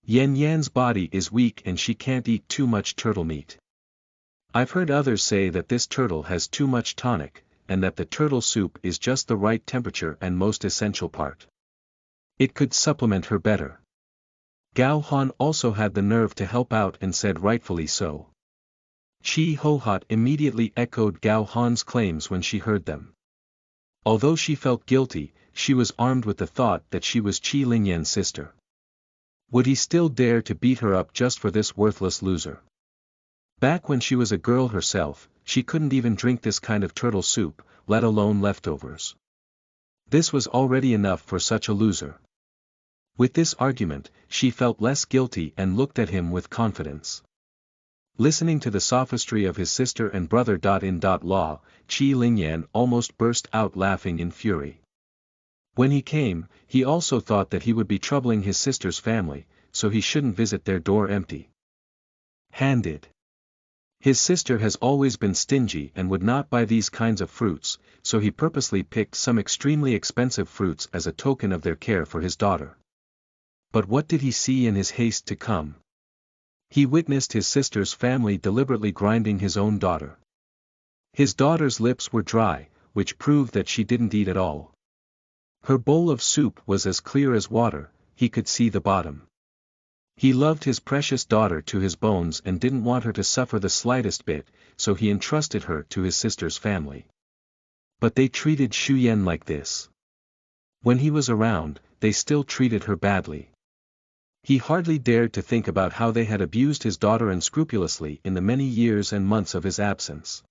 Yan's body is weak and she can't eat too much turtle meat. I've heard others say that this turtle has too much tonic, and that the turtle soup is just the right temperature and most essential part. It could supplement her better. Gao Han also had the nerve to help out and said rightfully so. Qi Hohat immediately echoed Gao Han's claims when she heard them. Although she felt guilty, she was armed with the thought that she was Qi Lingyan's sister. Would he still dare to beat her up just for this worthless loser? Back when she was a girl herself, she couldn't even drink this kind of turtle soup, let alone leftovers. This was already enough for such a loser. With this argument, she felt less guilty and looked at him with confidence. Listening to the sophistry of his sister and brother-in-law, Qi Lingyan almost burst out laughing in fury. When he came, he also thought that he would be troubling his sister's family, so he shouldn't visit their door empty-handed. His sister has always been stingy and would not buy these kinds of fruits, so he purposely picked some extremely expensive fruits as a token of their care for his daughter. But what did he see in his haste to come? He witnessed his sister's family deliberately grinding his own daughter. His daughter's lips were dry, which proved that she didn't eat at all. Her bowl of soup was as clear as water, he could see the bottom. He loved his precious daughter to his bones and didn't want her to suffer the slightest bit, so he entrusted her to his sister's family. But they treated Xu Yan like this. When he was around, they still treated her badly. He hardly dared to think about how they had abused his daughter unscrupulously in the many years and months of his absence.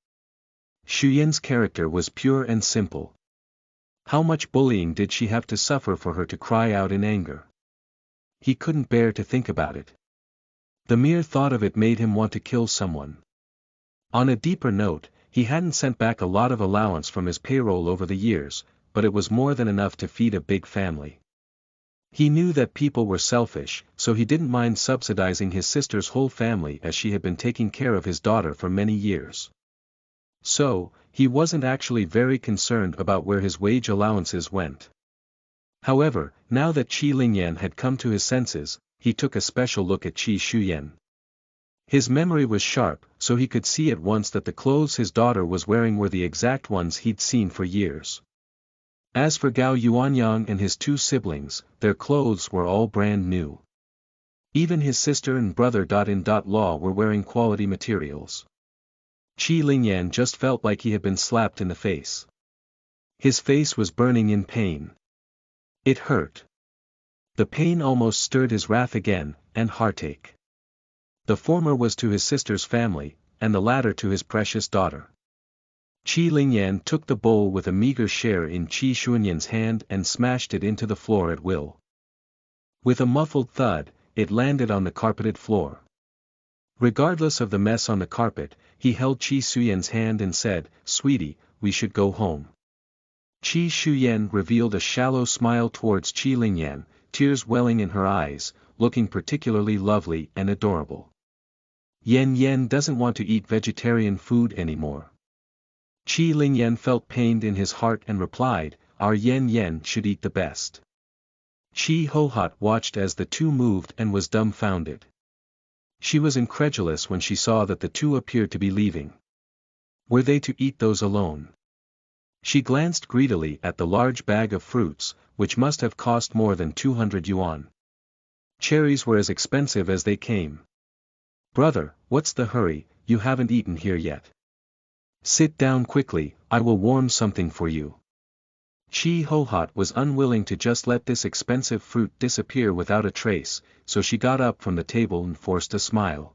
Xu Yan's character was pure and simple. How much bullying did she have to suffer for her to cry out in anger? He couldn't bear to think about it. The mere thought of it made him want to kill someone. On a deeper note, he hadn't sent back a lot of allowance from his payroll over the years, but it was more than enough to feed a big family. He knew that people were selfish, so he didn't mind subsidizing his sister's whole family as she had been taking care of his daughter for many years. So, he wasn't actually very concerned about where his wage allowances went. However, now that Qi Lingyan had come to his senses, he took a special look at Qi Shuyan. His memory was sharp, so he could see at once that the clothes his daughter was wearing were the exact ones he'd seen for years. As for Gao Yuanyang and his two siblings, their clothes were all brand new. Even his sister and brother-in-law were wearing quality materials. Qi Lingyan just felt like he had been slapped in the face. His face was burning in pain. It hurt. The pain almost stirred his wrath again, and heartache. The former was to his sister's family, and the latter to his precious daughter. Qi Lingyan took the bowl with a meager share in Qi Shuyan's hand and smashed it into the floor at will. With a muffled thud, it landed on the carpeted floor. Regardless of the mess on the carpet, he held Qi Shuyan's hand and said, "Sweetie, we should go home." Qi Shuyan revealed a shallow smile towards Qi Lingyan, tears welling in her eyes, looking particularly lovely and adorable. Yan Yan doesn't want to eat vegetarian food anymore. Qi Lingyan felt pained in his heart and replied, "Our Yan Yan should eat the best." Qi Hohat watched as the two moved and was dumbfounded. She was incredulous when she saw that the two appeared to be leaving. Were they to eat those alone? She glanced greedily at the large bag of fruits, which must have cost more than 200 yuan. Cherries were as expensive as they came. "Brother, what's the hurry, you haven't eaten here yet. Sit down quickly, I will warm something for you." Qi Hohat was unwilling to just let this expensive fruit disappear without a trace, so she got up from the table and forced a smile.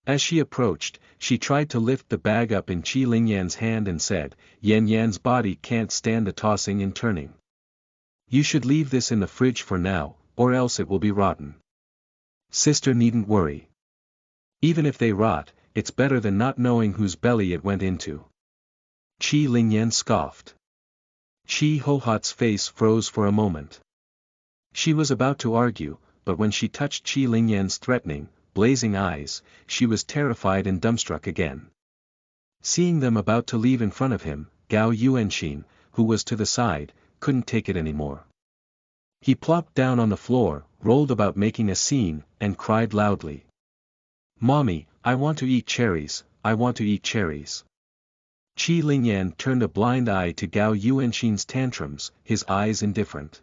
As she approached, she tried to lift the bag up in Qi Lingyan's hand and said, "Yan Yan's body can't stand the tossing and turning. You should leave this in the fridge for now, or else it will be rotten. Sister needn't worry. Even if they rot, it's better than not knowing whose belly it went into." Qi Lingyan scoffed. Qi Hohat's face froze for a moment. She was about to argue, but when she touched Qi Lingyan's threatening, blazing eyes, she was terrified and dumbstruck again. Seeing them about to leave in front of him, Gao Yuanxin, who was to the side, couldn't take it anymore. He plopped down on the floor, rolled about making a scene, and cried loudly. "Mommy, I want to eat cherries, I want to eat cherries." Qi Lingyan turned a blind eye to Gao Yuanxin's tantrums, his eyes indifferent.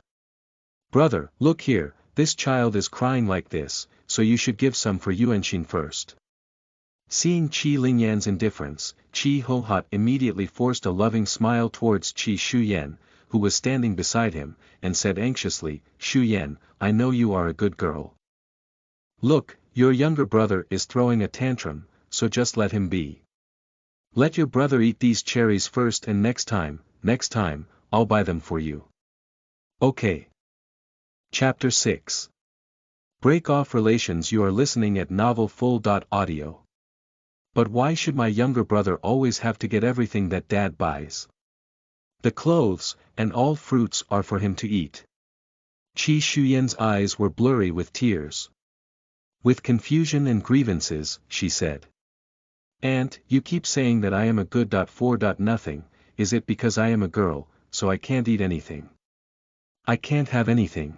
"Brother, look here, this child is crying like this, so you should give some for Yuanxin first." Seeing Qi Lingyan's indifference, Qi Hohat immediately forced a loving smile towards Qi Shuyan, who was standing beside him, and said anxiously, "Shuyan, I know you are a good girl. Look, your younger brother is throwing a tantrum, so just let him be. Let your brother eat these cherries first and next time, I'll buy them for you. Okay." Chapter 6. Break off relations. You are listening at novelfull.audio. But why should my younger brother always have to get everything that dad buys? The clothes, and all fruits are for him to eat. Qi Shuyan's eyes were blurry with tears. With confusion and grievances, she said. "Aunt, you keep saying that I am a good for nothing, is it because I am a girl, so I can't eat anything? I can't have anything.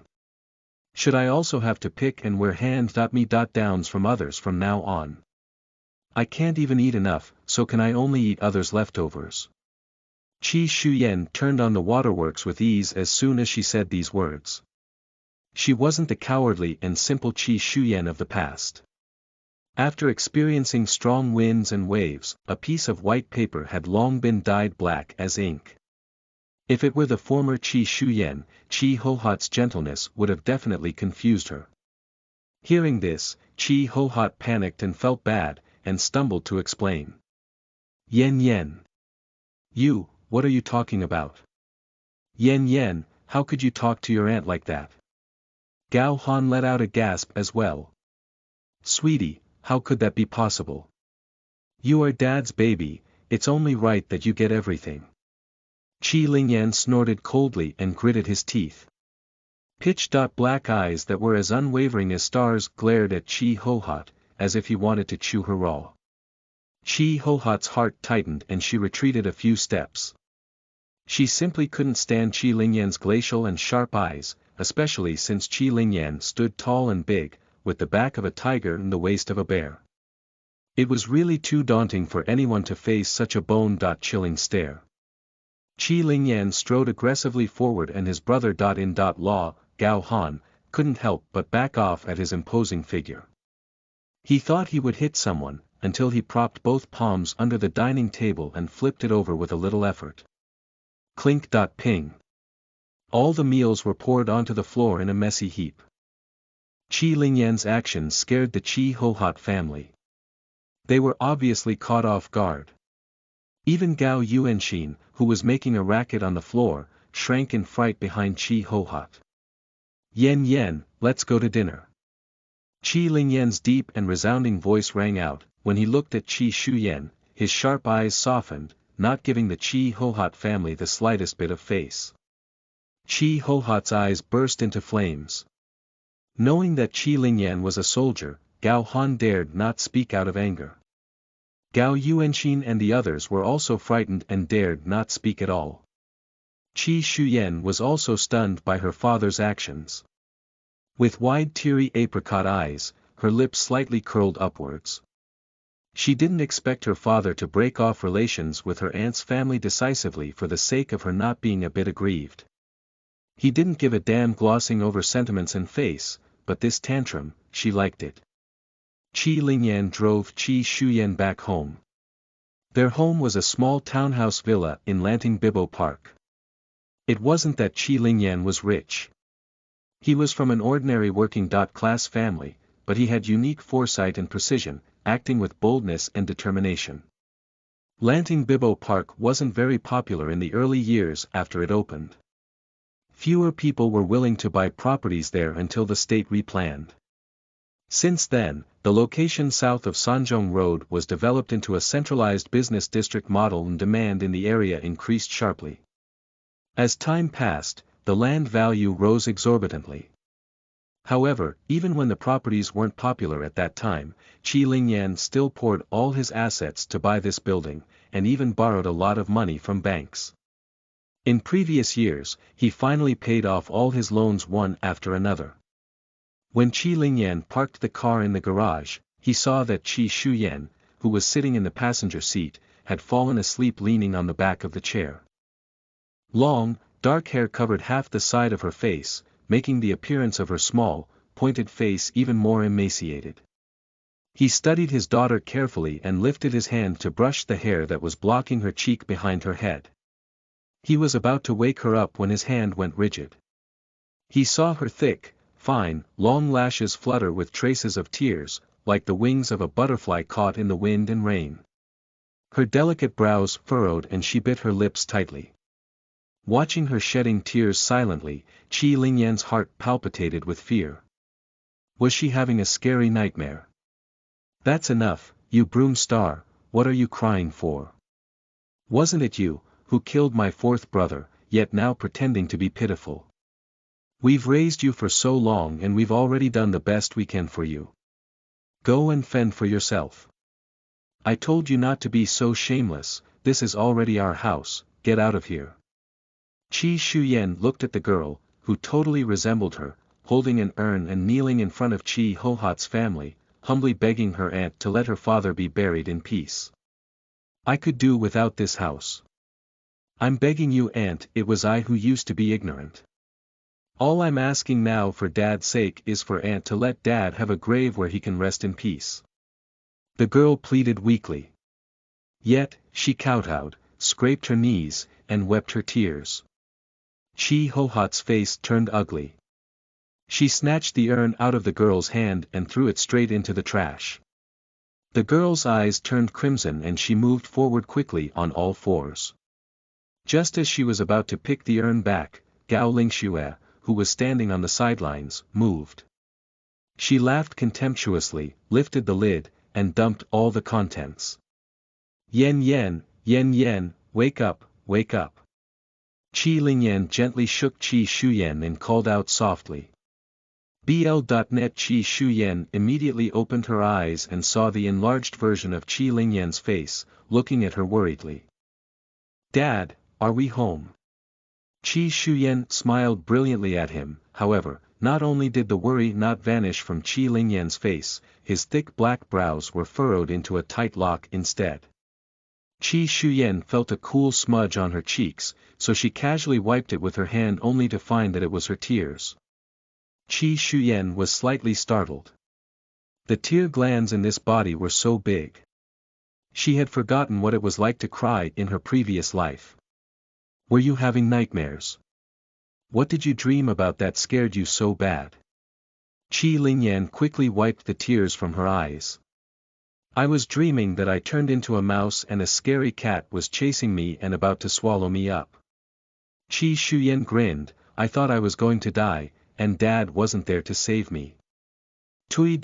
Should I also have to pick and wear hand-me-downs from others from now on? I can't even eat enough, so can I only eat others' leftovers?" Qi Shuyan turned on the waterworks with ease as soon as she said these words. She wasn't the cowardly and simple Qi Shuyan of the past. After experiencing strong winds and waves, a piece of white paper had long been dyed black as ink. If it were the former Qi Shuyan, Qi Hohat's gentleness would have definitely confused her. Hearing this, Qi Hohat panicked and felt bad, and stumbled to explain. "Yan Yan. You, what are you talking about? Yan Yan, how could you talk to your aunt like that?" Gao Han let out a gasp as well. "Sweetie, how could that be possible? You are Dad's baby, it's only right that you get everything." Qi Lingyan snorted coldly and gritted his teeth. Pitch-black eyes that were as unwavering as stars glared at Qi Hohat, as if he wanted to chew her raw. Chi Hohat's heart tightened and she retreated a few steps. She simply couldn't stand Qi Lingyan's glacial and sharp eyes, especially since Qi Lingyan stood tall and big, with the back of a tiger and the waist of a bear. It was really too daunting for anyone to face such a bone-chilling stare. Qi Lingyan strode aggressively forward and his brother-in-law, Gao Han, couldn't help but back off at his imposing figure. He thought he would hit someone, until he propped both palms under the dining table and flipped it over with a little effort. Clink-ping. All the meals were poured onto the floor in a messy heap. Qi Lingyan's actions scared the Qi Hohat family. They were obviously caught off guard. Even Gao Yuanxin, who was making a racket on the floor, shrank in fright behind Qi Hohat. Yen, let's go to dinner. Qi Lingyan's deep and resounding voice rang out. When he looked at Qi Shuyan, his sharp eyes softened, not giving the Qi Hohat family the slightest bit of face. Qi Hohat's eyes burst into flames. Knowing that Qi Lingyan was a soldier, Gao Han dared not speak out of anger. Gao Yuanxin and the others were also frightened and dared not speak at all. Qi Shuyan was also stunned by her father's actions. With wide teary apricot eyes, her lips slightly curled upwards. She didn't expect her father to break off relations with her aunt's family decisively for the sake of her not being a bit aggrieved. He didn't give a damn glossing over sentiments and face, but this tantrum, she liked it. Qi Lingyan drove Qi Shuyan back home. Their home was a small townhouse villa in Lanting Bibo Park. It wasn't that Qi Lingyan was rich. He was from an ordinary working-class family, but he had unique foresight and precision, acting with boldness and determination. Lanting Bibo Park wasn't very popular in the early years after it opened. Fewer people were willing to buy properties there until the state replanned. Since then, the location south of Sanzhong Road was developed into a centralized business district model and demand in the area increased sharply. As time passed, the land value rose exorbitantly. However, even when the properties weren't popular at that time, Qi Lingyan still poured all his assets to buy this building, and even borrowed a lot of money from banks. In previous years, he finally paid off all his loans one after another. When Qi Lingyan parked the car in the garage, he saw that Qi Shuyan, who was sitting in the passenger seat, had fallen asleep leaning on the back of the chair. Long, dark hair covered half the side of her face, making the appearance of her small, pointed face even more emaciated. He studied his daughter carefully and lifted his hand to brush the hair that was blocking her cheek behind her head. He was about to wake her up when his hand went rigid. He saw her thick, fine, long lashes flutter with traces of tears, like the wings of a butterfly caught in the wind and rain. Her delicate brows furrowed and she bit her lips tightly. Watching her shedding tears silently, Qi Lingyan's heart palpitated with fear. Was she having a scary nightmare? That's enough, you broom star, what are you crying for? Wasn't it you, who killed my fourth brother, yet now pretending to be pitiful? We've raised you for so long and we've already done the best we can for you. Go and fend for yourself. I told you not to be so shameless, this is already our house, get out of here. Qi Shuyan looked at the girl, who totally resembled her, holding an urn and kneeling in front of Qi Hohat's family, humbly begging her aunt to let her father be buried in peace. I could do without this house. I'm begging you, aunt, it was I who used to be ignorant. All I'm asking now for dad's sake is for aunt to let dad have a grave where he can rest in peace. The girl pleaded weakly. Yet, she kowtowed, scraped her knees, and wept her tears. Qi Hohat's face turned ugly. She snatched the urn out of the girl's hand and threw it straight into the trash. The girl's eyes turned crimson and she moved forward quickly on all fours. Just as she was about to pick the urn back, Gao Lingxue, who was standing on the sidelines, moved. She laughed contemptuously, lifted the lid, and dumped all the contents. Yen, wake up, wake up. Qi Lingyan gently shook Qi Shuyan and called out softly. BL.net. Qi Shuyan immediately opened her eyes and saw the enlarged version of Qi Lingyan's face, looking at her worriedly. Dad, are we home? Qi Shuyan smiled brilliantly at him. However, not only did the worry not vanish from Qi Lingyan's face, his thick black brows were furrowed into a tight lock instead. Qi Shuyan felt a cool smudge on her cheeks, so she casually wiped it with her hand only to find that it was her tears. Qi Shuyan was slightly startled. The tear glands in this body were so big. She had forgotten what it was like to cry in her previous life. Were you having nightmares? What did you dream about that scared you so bad? Qi Lingyan quickly wiped the tears from her eyes. I was dreaming that I turned into a mouse and a scary cat was chasing me and about to swallow me up. Qi Shuyan grinned. I thought I was going to die, and Dad wasn't there to save me. Tui.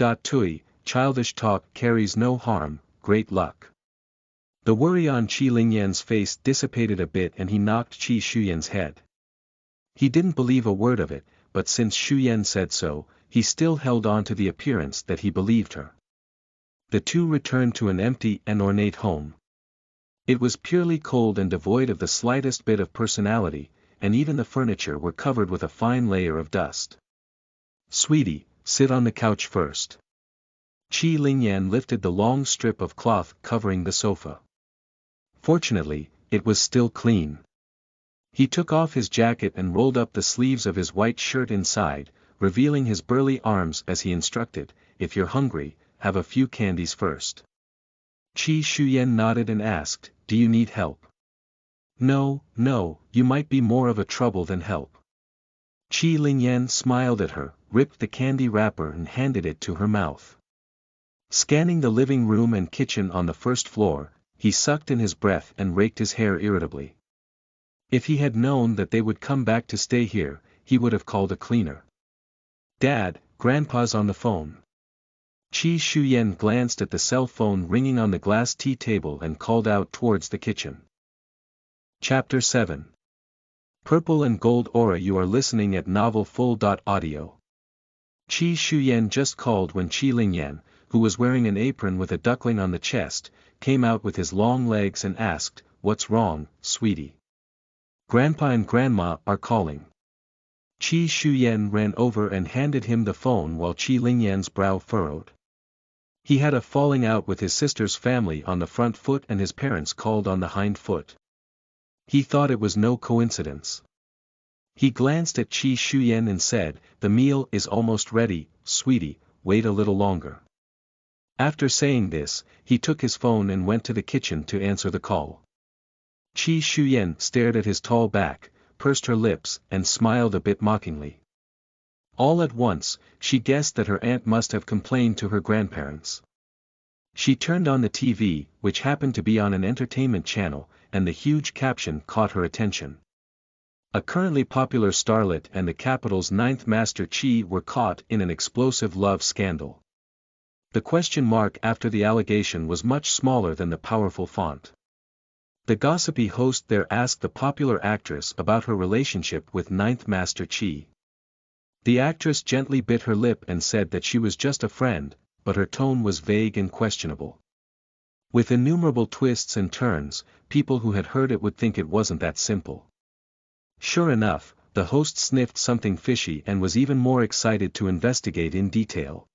Childish talk carries no harm, great luck. The worry on Qi Lingyan's face dissipated a bit and he knocked Qi Shuyan's head. He didn't believe a word of it, but since Shuyan said so, he still held on to the appearance that he believed her. The two returned to an empty and ornate home. It was purely cold and devoid of the slightest bit of personality, and even the furniture were covered with a fine layer of dust. Sweetie, sit on the couch first. Qi Lingyan lifted the long strip of cloth covering the sofa. Fortunately, it was still clean. He took off his jacket and rolled up the sleeves of his white shirt inside, revealing his burly arms as he instructed, if you're hungry, have a few candies first. Qi Shuyan nodded and asked, do you need help? No, you might be more of a trouble than help. Qi Lingyan smiled at her, ripped the candy wrapper and handed it to her mouth. Scanning the living room and kitchen on the first floor, he sucked in his breath and raked his hair irritably. If he had known that they would come back to stay here, he would have called a cleaner. Dad, Grandpa's on the phone. Qi Shuyan glanced at the cell phone ringing on the glass tea table and called out towards the kitchen. Chapter 7. Purple and Gold Aura. You are listening at novelfull.audio. Qi Shuyan just called when Qi Lingyan, who was wearing an apron with a duckling on the chest, came out with his long legs and asked, what's wrong, sweetie? Grandpa and Grandma are calling. Qi Shuyan ran over and handed him the phone while Qi Lingyan's brow furrowed. He had a falling out with his sister's family on the front foot and his parents called on the hind foot. He thought it was no coincidence. He glanced at Qi Shuyan and said, the meal is almost ready, sweetie, wait a little longer. After saying this, he took his phone and went to the kitchen to answer the call. Qi Shuyan stared at his tall back, pursed her lips and smiled a bit mockingly. All at once, she guessed that her aunt must have complained to her grandparents. She turned on the TV, which happened to be on an entertainment channel, and the huge caption caught her attention. A currently popular starlet and the capital's ninth master Qi were caught in an explosive love scandal. The question mark after the allegation was much smaller than the powerful font. The gossipy host there asked the popular actress about her relationship with ninth master Qi. The actress gently bit her lip and said that she was just a friend, but her tone was vague and questionable. With innumerable twists and turns, people who had heard it would think it wasn't that simple. Sure enough, the host sniffed something fishy and was even more excited to investigate in detail.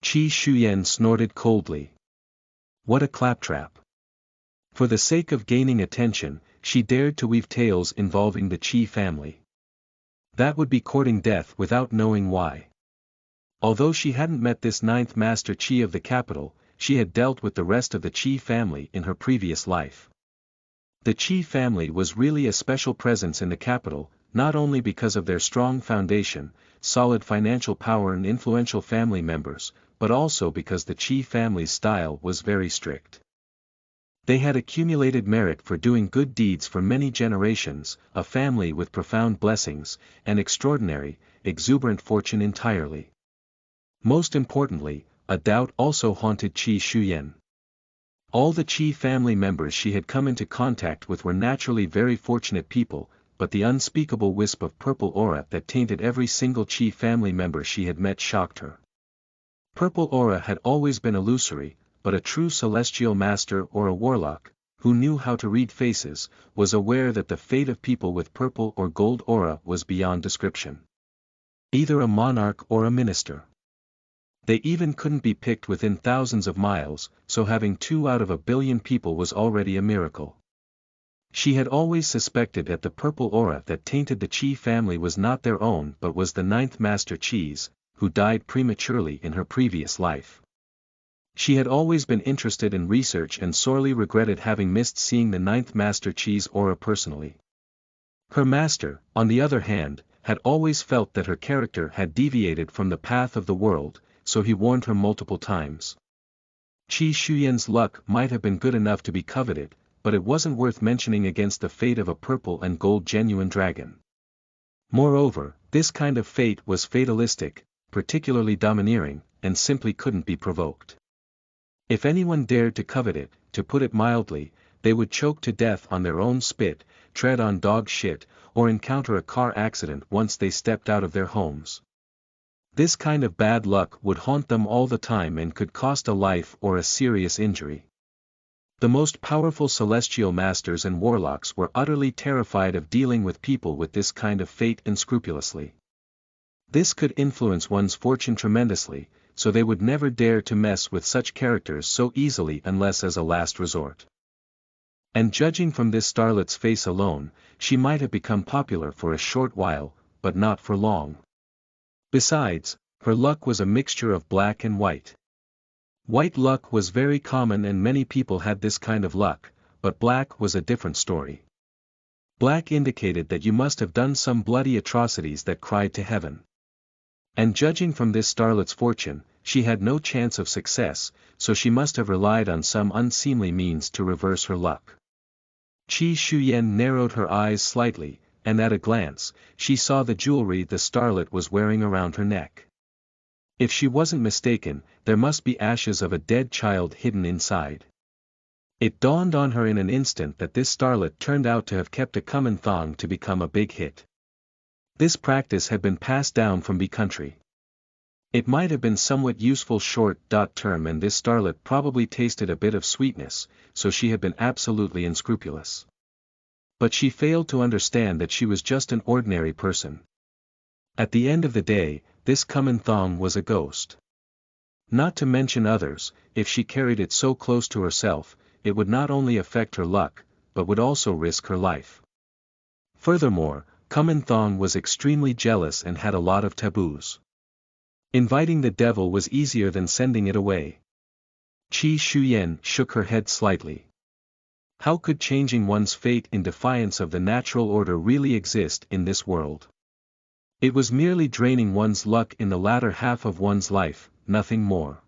Qi Shuyan snorted coldly. What a claptrap. For the sake of gaining attention, she dared to weave tales involving the Qi family. That would be courting death without knowing why. Although she hadn't met this ninth master Qi of the capital, she had dealt with the rest of the Qi family in her previous life. The Qi family was really a special presence in the capital, not only because of their strong foundation, solid financial power and influential family members, but also because the Qi family's style was very strict. They had accumulated merit for doing good deeds for many generations, a family with profound blessings, and extraordinary, exuberant fortune entirely. Most importantly, a doubt also haunted Qi Shuyan. All the Qi family members she had come into contact with were naturally very fortunate people, but the unspeakable wisp of purple aura that tainted every single Chi family member she had met shocked her. Purple aura had always been illusory, but a true celestial master or a warlock, who knew how to read faces, was aware that the fate of people with purple or gold aura was beyond description. Either a monarch or a minister. They even couldn't be picked within thousands of miles, so having 2 out of a billion people was already a miracle. She had always suspected that the purple aura that tainted the Chi family was not their own but was the 9th Master Chi's, who died prematurely in her previous life. She had always been interested in research and sorely regretted having missed seeing the 9th Master Chi's aura personally. Her master, on the other hand, had always felt that her character had deviated from the path of the world, so he warned her multiple times. Qi Shuyan's luck might have been good enough to be coveted, but it wasn't worth mentioning against the fate of a purple and gold genuine dragon. Moreover, this kind of fate was fatalistic, particularly domineering, and simply couldn't be provoked. If anyone dared to covet it, to put it mildly, they would choke to death on their own spit, tread on dog shit, or encounter a car accident once they stepped out of their homes. This kind of bad luck would haunt them all the time and could cost a life or a serious injury. The most powerful celestial masters and warlocks were utterly terrified of dealing with people with this kind of fate unscrupulously. This could influence one's fortune tremendously, so they would never dare to mess with such characters so easily unless as a last resort. And judging from this starlet's face alone, she might have become popular for a short while, but not for long. Besides, her luck was a mixture of black and white. White luck was very common and many people had this kind of luck, but black was a different story. Black indicated that you must have done some bloody atrocities that cried to heaven. And judging from this starlet's fortune, she had no chance of success, so she must have relied on some unseemly means to reverse her luck. Qi Shuyan narrowed her eyes slightly, and at a glance, she saw the jewelry the starlet was wearing around her neck. If she wasn't mistaken, there must be ashes of a dead child hidden inside. It dawned on her in an instant that this starlet turned out to have kept a common thong to become a big hit. This practice had been passed down from the country. It might have been somewhat useful short-term and this starlet probably tasted a bit of sweetness, so she had been absolutely unscrupulous. But she failed to understand that she was just an ordinary person. At the end of the day, this common thong was a ghost. Not to mention others, if she carried it so close to herself, it would not only affect her luck, but would also risk her life. Furthermore, Common Thong was extremely jealous and had a lot of taboos. Inviting the devil was easier than sending it away. Qi Shuyan shook her head slightly. How could changing one's fate in defiance of the natural order really exist in this world? It was merely draining one's luck in the latter half of one's life, nothing more.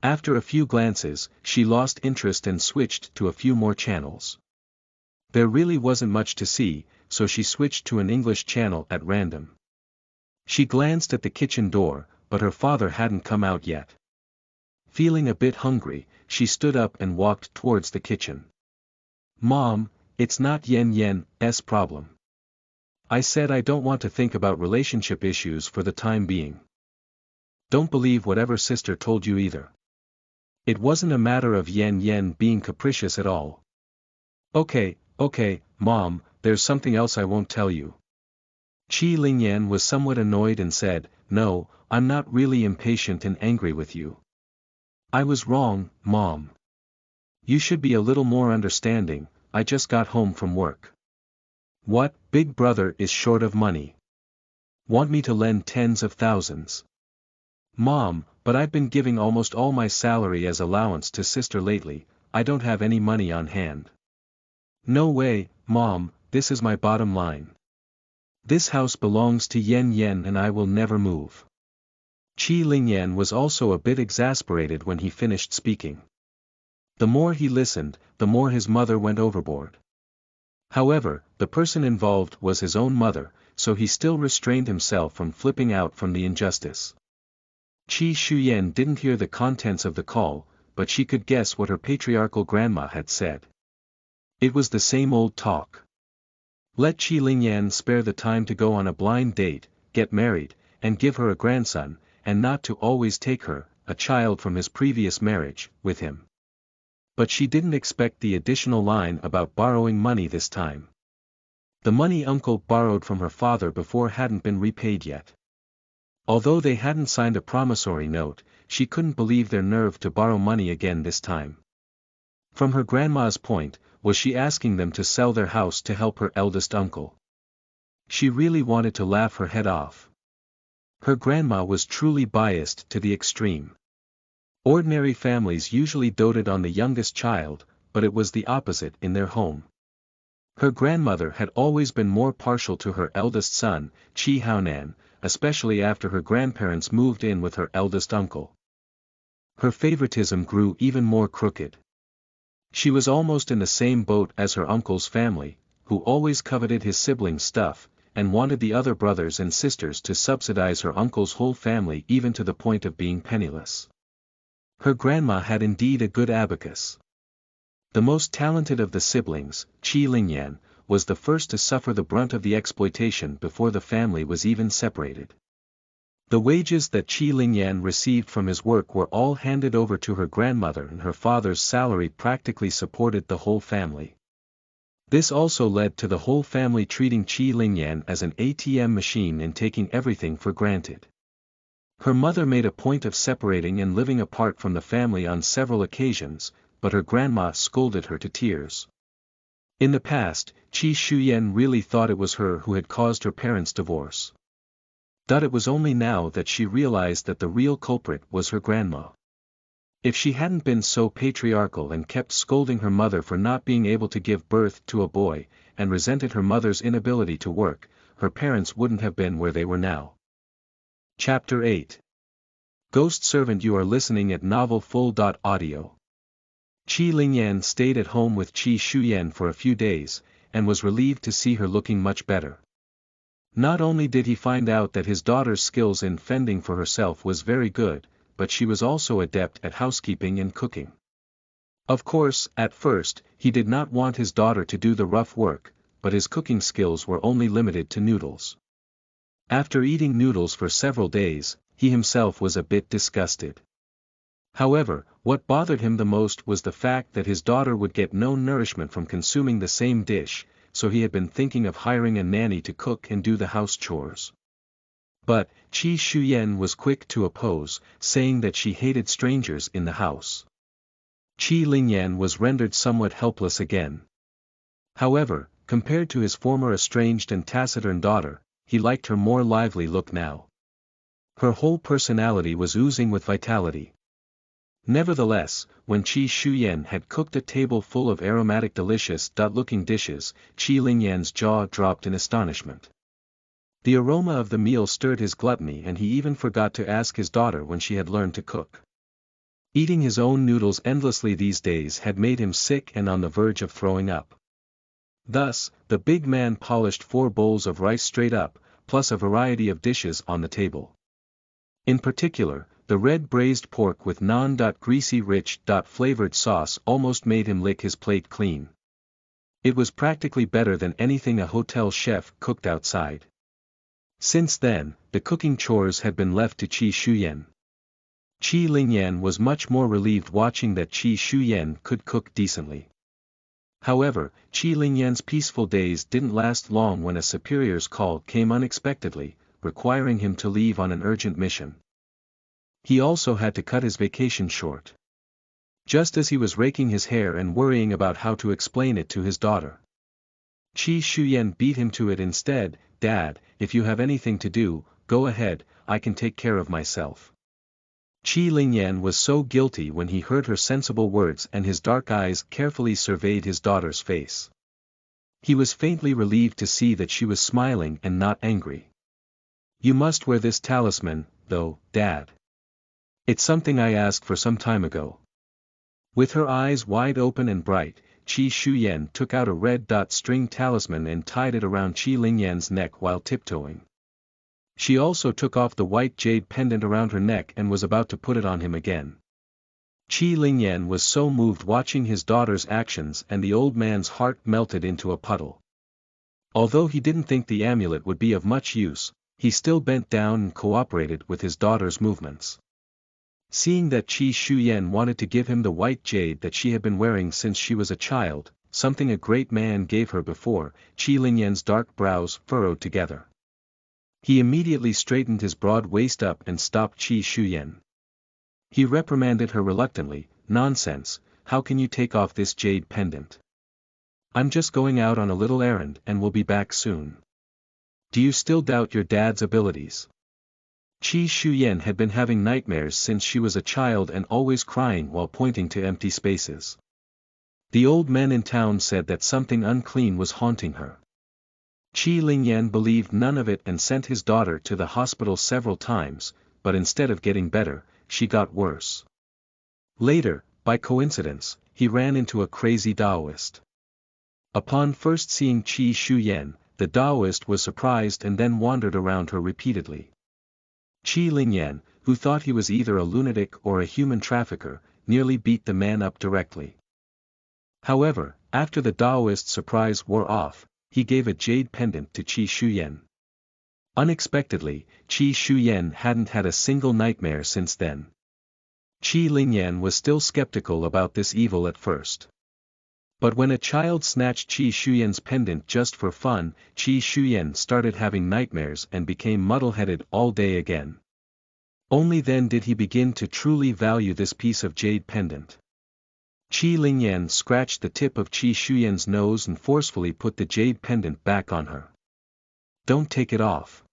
After a few glances, she lost interest and switched to a few more channels. There really wasn't much to see, so she switched to an English channel at random. She glanced at the kitchen door, but her father hadn't come out yet. Feeling a bit hungry, she stood up and walked towards the kitchen. "Mom, it's not Yen's problem. I said I don't want to think about relationship issues for the time being." "Don't believe whatever sister told you either. It wasn't a matter of Yen being capricious at all." Okay, Mom, there's something else I won't tell you." Qi Lingyan was somewhat annoyed and said, "No, I'm not really impatient and angry with you. I was wrong, Mom. You should be a little more understanding, I just got home from work." "What, big brother is short of money? Want me to lend tens of thousands?" "Mom, but I've been giving almost all my salary as allowance to sister lately, I don't have any money on hand." "No way, Mom, this is my bottom line. This house belongs to Yen and I will never move." Qi Lingyan was also a bit exasperated when he finished speaking. The more he listened, the more his mother went overboard. However, the person involved was his own mother, so he still restrained himself from flipping out from the injustice. Qi Shuyan didn't hear the contents of the call, but she could guess what her patriarchal grandma had said. It was the same old talk. Let Qi Lingyan spare the time to go on a blind date, get married, and give her a grandson, and not to always take her, a child from his previous marriage, with him. But she didn't expect the additional line about borrowing money this time. The money uncle borrowed from her father before hadn't been repaid yet. Although they hadn't signed a promissory note, she couldn't believe their nerve to borrow money again this time. From her grandma's point, was she asking them to sell their house to help her eldest uncle? She really wanted to laugh her head off. Her grandma was truly biased to the extreme. Ordinary families usually doted on the youngest child, but it was the opposite in their home. Her grandmother had always been more partial to her eldest son, Qi Haonan, especially after her grandparents moved in with her eldest uncle. Her favoritism grew even more crooked. She was almost in the same boat as her uncle's family, who always coveted his siblings' stuff, and wanted the other brothers and sisters to subsidize her uncle's whole family even to the point of being penniless. Her grandma had indeed a good abacus. The most talented of the siblings, Qi Lingyan, was the first to suffer the brunt of the exploitation before the family was even separated. The wages that Qi Lingyan received from his work were all handed over to her grandmother, and her father's salary practically supported the whole family. This also led to the whole family treating Qi Lingyan as an ATM machine and taking everything for granted. Her mother made a point of separating and living apart from the family on several occasions, but her grandma scolded her to tears. In the past, Qi Shuyan really thought it was her who had caused her parents' divorce. But it was only now that she realized that the real culprit was her grandma. If she hadn't been so patriarchal and kept scolding her mother for not being able to give birth to a boy, and resented her mother's inability to work, her parents wouldn't have been where they were now. Chapter 8. Ghost Servant. You are listening at novelfull.audio. Qi Lingyan stayed at home with Qi Shuyan for a few days, and was relieved to see her looking much better. Not only did he find out that his daughter's skills in fending for herself was very good, but she was also adept at housekeeping and cooking. Of course, at first, he did not want his daughter to do the rough work, but his cooking skills were only limited to noodles. After eating noodles for several days, he himself was a bit disgusted. However, what bothered him the most was the fact that his daughter would get no nourishment from consuming the same dish, so he had been thinking of hiring a nanny to cook and do the house chores. But, Qi Shuyan was quick to oppose, saying that she hated strangers in the house. Qi Lingyan was rendered somewhat helpless again. However, compared to his former estranged and taciturn daughter, he liked her more lively look now. Her whole personality was oozing with vitality. Nevertheless, when Qi Shuyan had cooked a table full of aromatic delicious-looking dishes, Qi Lingyan's jaw dropped in astonishment. The aroma of the meal stirred his gluttony, and he even forgot to ask his daughter when she had learned to cook. Eating his own noodles endlessly these days had made him sick and on the verge of throwing up. Thus, the big man polished 4 bowls of rice straight up, plus a variety of dishes on the table. In particular, the red braised pork with non-greasy rich flavored sauce almost made him lick his plate clean. It was practically better than anything a hotel chef cooked outside. Since then, the cooking chores had been left to Qi Shuyan. Qi Lingyan was much more relieved watching that Qi Shuyan could cook decently. However, Qi Lingyan's peaceful days didn't last long when a superior's call came unexpectedly, requiring him to leave on an urgent mission. He also had to cut his vacation short. Just as he was raking his hair and worrying about how to explain it to his daughter, Qi Shuyan beat him to it instead. "Dad, if you have anything to do, go ahead, I can take care of myself." Qi Lingyan was so guilty when he heard her sensible words, and his dark eyes carefully surveyed his daughter's face. He was faintly relieved to see that she was smiling and not angry. "You must wear this talisman, though, Dad. It's something I asked for some time ago." With her eyes wide open and bright, Qi Shuyan took out a red string talisman and tied it around Qi Lingyan's neck while tiptoeing. She also took off the white jade pendant around her neck and was about to put it on him again. Qi Lingyan was so moved watching his daughter's actions, and the old man's heart melted into a puddle. Although he didn't think the amulet would be of much use, he still bent down and cooperated with his daughter's movements. Seeing that Qi Shuyan wanted to give him the white jade that she had been wearing since she was a child, something a great man gave her before, Qi Lingyan's dark brows furrowed together. He immediately straightened his broad waist up and stopped Qi Shuyan. He reprimanded her reluctantly, "Nonsense, how can you take off this jade pendant? I'm just going out on a little errand and will be back soon. Do you still doubt your dad's abilities?" Qi Shuyan had been having nightmares since she was a child and always crying while pointing to empty spaces. The old men in town said that something unclean was haunting her. Qi Lingyan believed none of it and sent his daughter to the hospital several times, but instead of getting better, she got worse. Later, by coincidence, he ran into a crazy Taoist. Upon first seeing Qi Shuyan, the Taoist was surprised and then wandered around her repeatedly. Qi Lingyan, who thought he was either a lunatic or a human trafficker, nearly beat the man up directly. However, after the Taoist's surprise wore off, he gave a jade pendant to Qi Shuyan. Unexpectedly, Qi Shuyan hadn't had a single nightmare since then. Qi Lingyan was still skeptical about this evil at first. But when a child snatched Qi Shuyan's pendant just for fun, Qi Shuyan started having nightmares and became muddle-headed all day again. Only then did he begin to truly value this piece of jade pendant. Qi Lingyan scratched the tip of Qi Shuyan's nose and forcefully put the jade pendant back on her. "Don't take it off."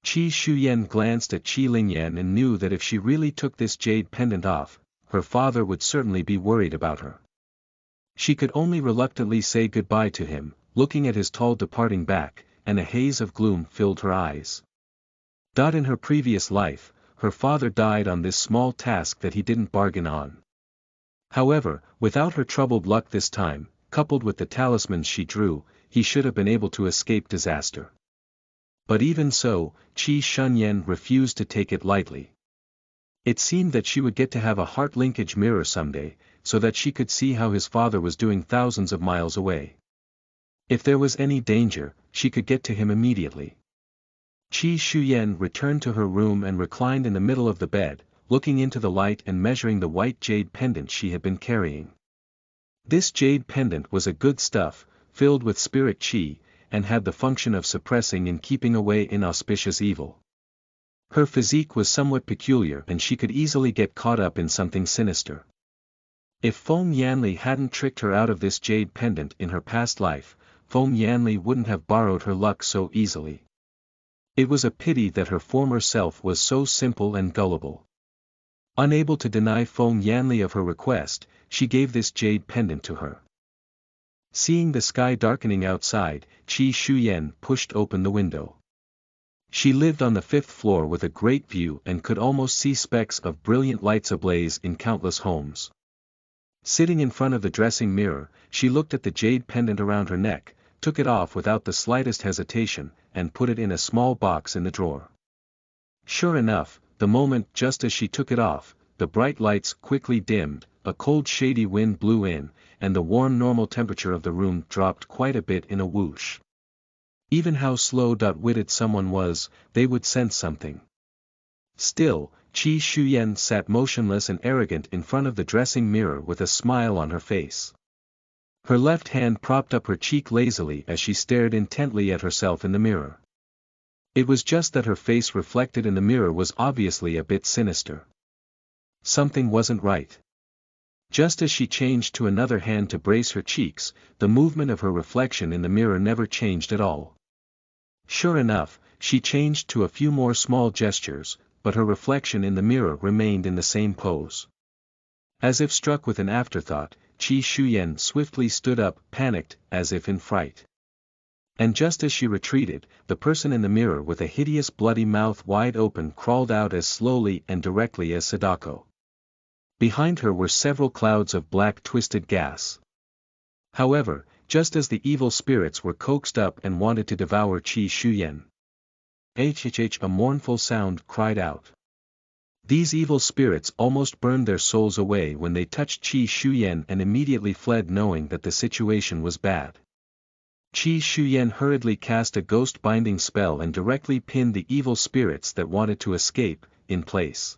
Qi Shuyan glanced at Qi Lingyan and knew that if she really took this jade pendant off, her father would certainly be worried about her. She could only reluctantly say goodbye to him, looking at his tall departing back, and a haze of gloom filled her eyes. In her previous life, her father died on this small task that he didn't bargain on. However, without her troubled luck this time, coupled with the talismans she drew, he should have been able to escape disaster. But even so, Qi Shuyan refused to take it lightly. It seemed that she would get to have a heart linkage mirror someday, so that she could see how his father was doing thousands of miles away. If there was any danger, she could get to him immediately. Qi Shuyan returned to her room and reclined in the middle of the bed, looking into the light and measuring the white jade pendant she had been carrying. This jade pendant was a good stuff, filled with spirit qi, and had the function of suppressing and keeping away inauspicious evil. Her physique was somewhat peculiar and she could easily get caught up in something sinister. If Feng Yanli hadn't tricked her out of this jade pendant in her past life, Feng Yanli wouldn't have borrowed her luck so easily. It was a pity that her former self was so simple and gullible. Unable to deny Feng Yanli of her request, she gave this jade pendant to her. Seeing the sky darkening outside, Qi Shuyan pushed open the window. She lived on the 5th floor with a great view and could almost see specks of brilliant lights ablaze in countless homes. Sitting in front of the dressing mirror, she looked at the jade pendant around her neck, took it off without the slightest hesitation, and put it in a small box in the drawer. Sure enough, the moment just as she took it off, the bright lights quickly dimmed, a cold shady wind blew in, and the warm normal temperature of the room dropped quite a bit in a whoosh. Even how slow-witted someone was, they would sense something. Still, Qi Shuyan sat motionless and arrogant in front of the dressing mirror with a smile on her face. Her left hand propped up her cheek lazily as she stared intently at herself in the mirror. It was just that her face reflected in the mirror was obviously a bit sinister. Something wasn't right. Just as she changed to another hand to brace her cheeks, the movement of her reflection in the mirror never changed at all. Sure enough, she changed to a few more small gestures, but her reflection in the mirror remained in the same pose. As if struck with an afterthought, Qi Shuyan swiftly stood up, panicked, as if in fright. And just as she retreated, the person in the mirror with a hideous bloody mouth wide open crawled out as slowly and directly as Sadako. Behind her were several clouds of black twisted gas. However, just as the evil spirits were coaxed up and wanted to devour Qi Shuyan, a mournful sound cried out. These evil spirits almost burned their souls away when they touched Qi Shuyan and immediately fled knowing that the situation was bad. Qi Shuyan hurriedly cast a ghost binding spell and directly pinned the evil spirits that wanted to escape, in place.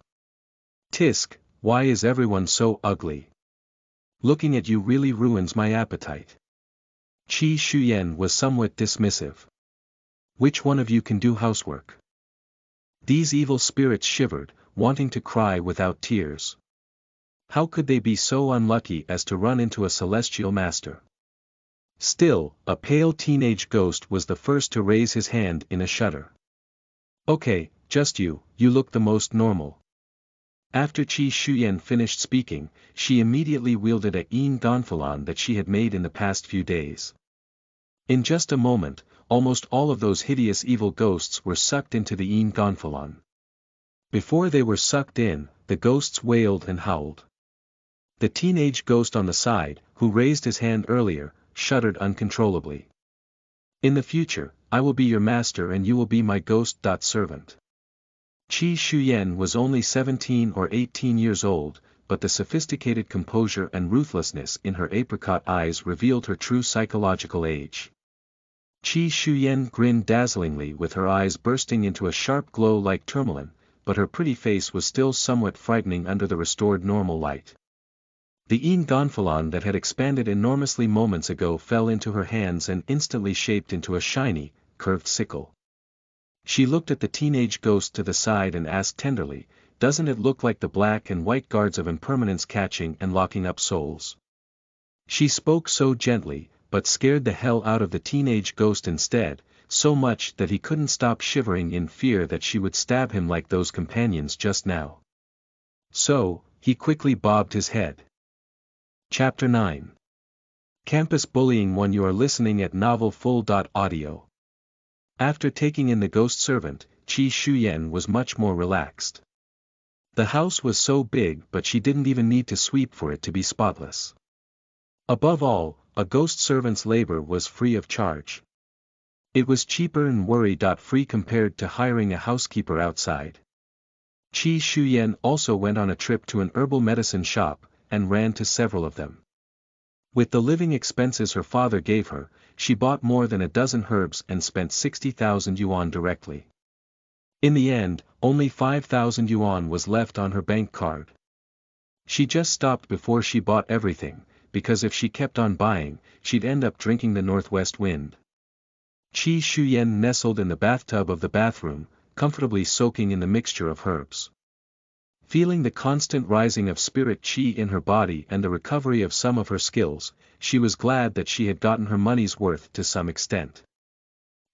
Tisk, why is everyone so ugly? Looking at you really ruins my appetite. Qi Shuyan was somewhat dismissive. Which one of you can do housework? These evil spirits shivered, wanting to cry without tears. How could they be so unlucky as to run into a celestial master? Still, a pale teenage ghost was the first to raise his hand in a shudder. Okay, just you look the most normal. After Qi Shuyan finished speaking, she immediately wielded a Yin Gonfalon that she had made in the past few days. In just a moment, almost all of those hideous evil ghosts were sucked into the Yin Gonfalon. Before they were sucked in, the ghosts wailed and howled. The teenage ghost on the side, who raised his hand earlier, shuddered uncontrollably. In the future, I will be your master and you will be my ghost. Servant. Qi Shuyan was only 17 or 18 years old, but the sophisticated composure and ruthlessness in her apricot eyes revealed her true psychological age. Qi Shuyan grinned dazzlingly with her eyes bursting into a sharp glow like tourmaline, but her pretty face was still somewhat frightening under the restored normal light. The Yin Gonfalon that had expanded enormously moments ago fell into her hands and instantly shaped into a shiny, curved sickle. She looked at the teenage ghost to the side and asked tenderly, "Doesn't it look like the black and white guards of impermanence catching and locking up souls?" She spoke so gently, but scared the hell out of the teenage ghost instead, so much that he couldn't stop shivering in fear that she would stab him like those companions just now. So, he quickly bobbed his head. Chapter 9. Campus Bullying 1. You are listening at novelfull.audio. After taking in the ghost servant, Qi Shuyan was much more relaxed. The house was so big but she didn't even need to sweep for it to be spotless. Above all, a ghost servant's labor was free of charge. It was cheaper and worry-free compared to hiring a housekeeper outside. Qi Shuyan also went on a trip to an herbal medicine shop, and ran to several of them. With the living expenses her father gave her, she bought more than a dozen herbs and spent 60,000 yuan directly. In the end, only 5,000 yuan was left on her bank card. She just stopped before she bought everything, because if she kept on buying, she'd end up drinking the northwest wind. Qi Shuyan nestled in the bathtub of the bathroom, comfortably soaking in the mixture of herbs. Feeling the constant rising of spirit qi in her body and the recovery of some of her skills, she was glad that she had gotten her money's worth to some extent.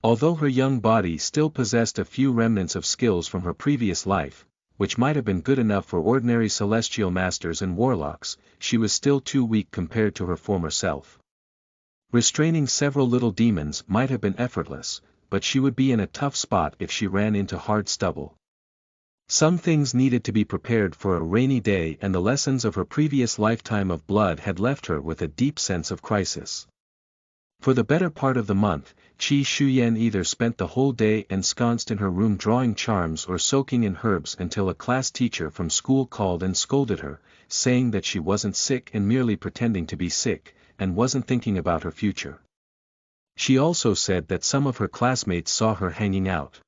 Although her young body still possessed a few remnants of skills from her previous life, which might have been good enough for ordinary celestial masters and warlocks, she was still too weak compared to her former self. Restraining several little demons might have been effortless, but she would be in a tough spot if she ran into hard stubble. Some things needed to be prepared for a rainy day and the lessons of her previous lifetime of blood had left her with a deep sense of crisis. For the better part of the month, Qi Shuyan either spent the whole day ensconced in her room drawing charms or soaking in herbs until a class teacher from school called and scolded her, saying that she wasn't sick and merely pretending to be sick, and wasn't thinking about her future. She also said that some of her classmates saw her hanging out.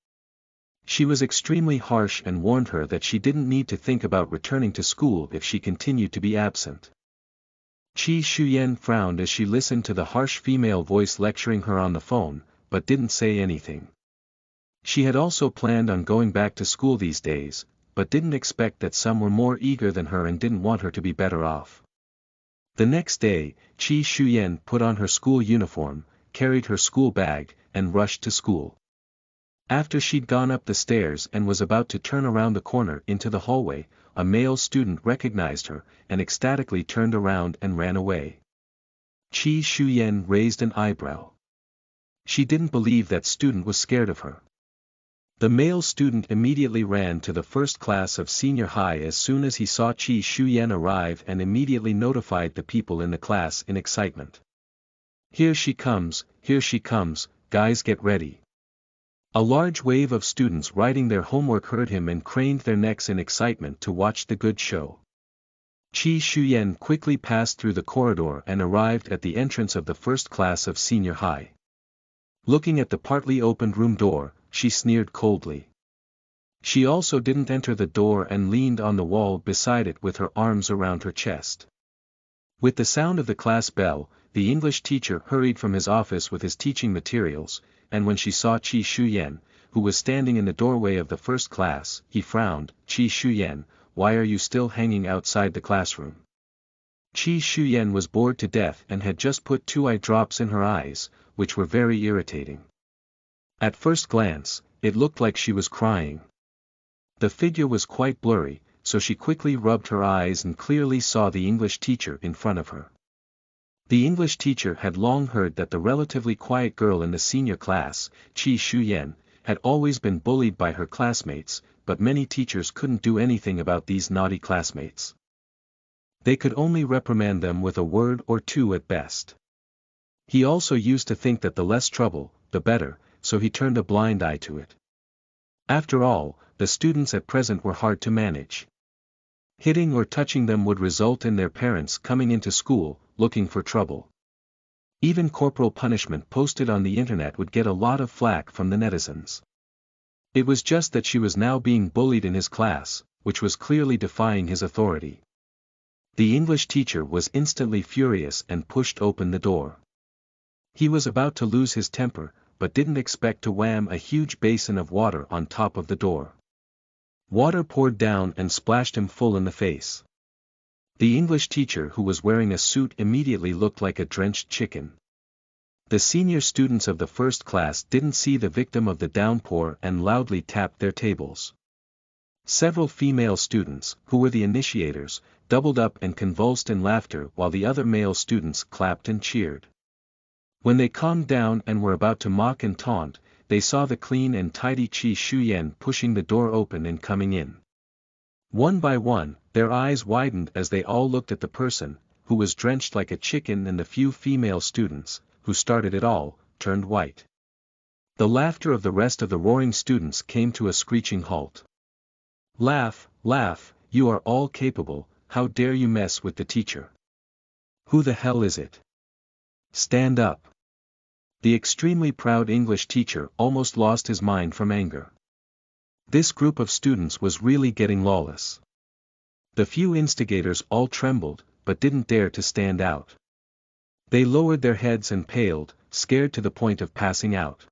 She was extremely harsh and warned her that she didn't need to think about returning to school if she continued to be absent. Qi Shuyan frowned as she listened to the harsh female voice lecturing her on the phone, but didn't say anything. She had also planned on going back to school these days, but didn't expect that some were more eager than her and didn't want her to be better off. The next day, Qi Shuyan put on her school uniform, carried her school bag, and rushed to school. After she'd gone up the stairs and was about to turn around the corner into the hallway, a male student recognized her, and ecstatically turned around and ran away. Qi Shuyan raised an eyebrow. She didn't believe that student was scared of her. The male student immediately ran to the first class of senior high as soon as he saw Qi Shuyan arrive and immediately notified the people in the class in excitement. Here she comes, guys get ready. A large wave of students writing their homework heard him and craned their necks in excitement to watch the good show. Qi Shuyan quickly passed through the corridor and arrived at the entrance of the first class of senior high. Looking at the partly opened room door, she sneered coldly. She also didn't enter the door and leaned on the wall beside it with her arms around her chest. With the sound of the class bell, the English teacher hurried from his office with his teaching materials, and when she saw Qi Shuyan, who was standing in the doorway of the first class, he frowned. Qi Shuyan, why are you still hanging outside the classroom? Qi Shuyan was bored to death and had just put 2 eye drops in her eyes, which were very irritating. At first glance, it looked like she was crying. The figure was quite blurry, so she quickly rubbed her eyes and clearly saw the English teacher in front of her. The English teacher had long heard that the relatively quiet girl in the senior class, Qi Shuyan, had always been bullied by her classmates, but many teachers couldn't do anything about these naughty classmates. They could only reprimand them with a word or 2 at best. He also used to think that the less trouble, the better, so he turned a blind eye to it. After all, the students at present were hard to manage. Hitting or touching them would result in their parents coming into school, looking for trouble. Even corporal punishment posted on the internet would get a lot of flack from the netizens. It was just that she was now being bullied in his class, which was clearly defying his authority. The English teacher was instantly furious and pushed open the door. He was about to lose his temper, but didn't expect to wham a huge basin of water on top of the door. Water poured down and splashed him full in the face. The English teacher who was wearing a suit immediately looked like a drenched chicken. The senior students of the first class didn't see the victim of the downpour and loudly tapped their tables. Several female students, who were the initiators, doubled up and convulsed in laughter while the other male students clapped and cheered. When they calmed down and were about to mock and taunt, they saw the clean and tidy Qi Shuyan pushing the door open and coming in. One by one, their eyes widened as they all looked at the person, who was drenched like a chicken, and the few female students, who started it all, turned white. The laughter of the rest of the roaring students came to a screeching halt. Laugh, laugh, you are all capable, how dare you mess with the teacher? Who the hell is it? Stand up. The extremely proud English teacher almost lost his mind from anger. This group of students was really getting lawless. The few instigators all trembled, but didn't dare to stand out. They lowered their heads and paled, scared to the point of passing out.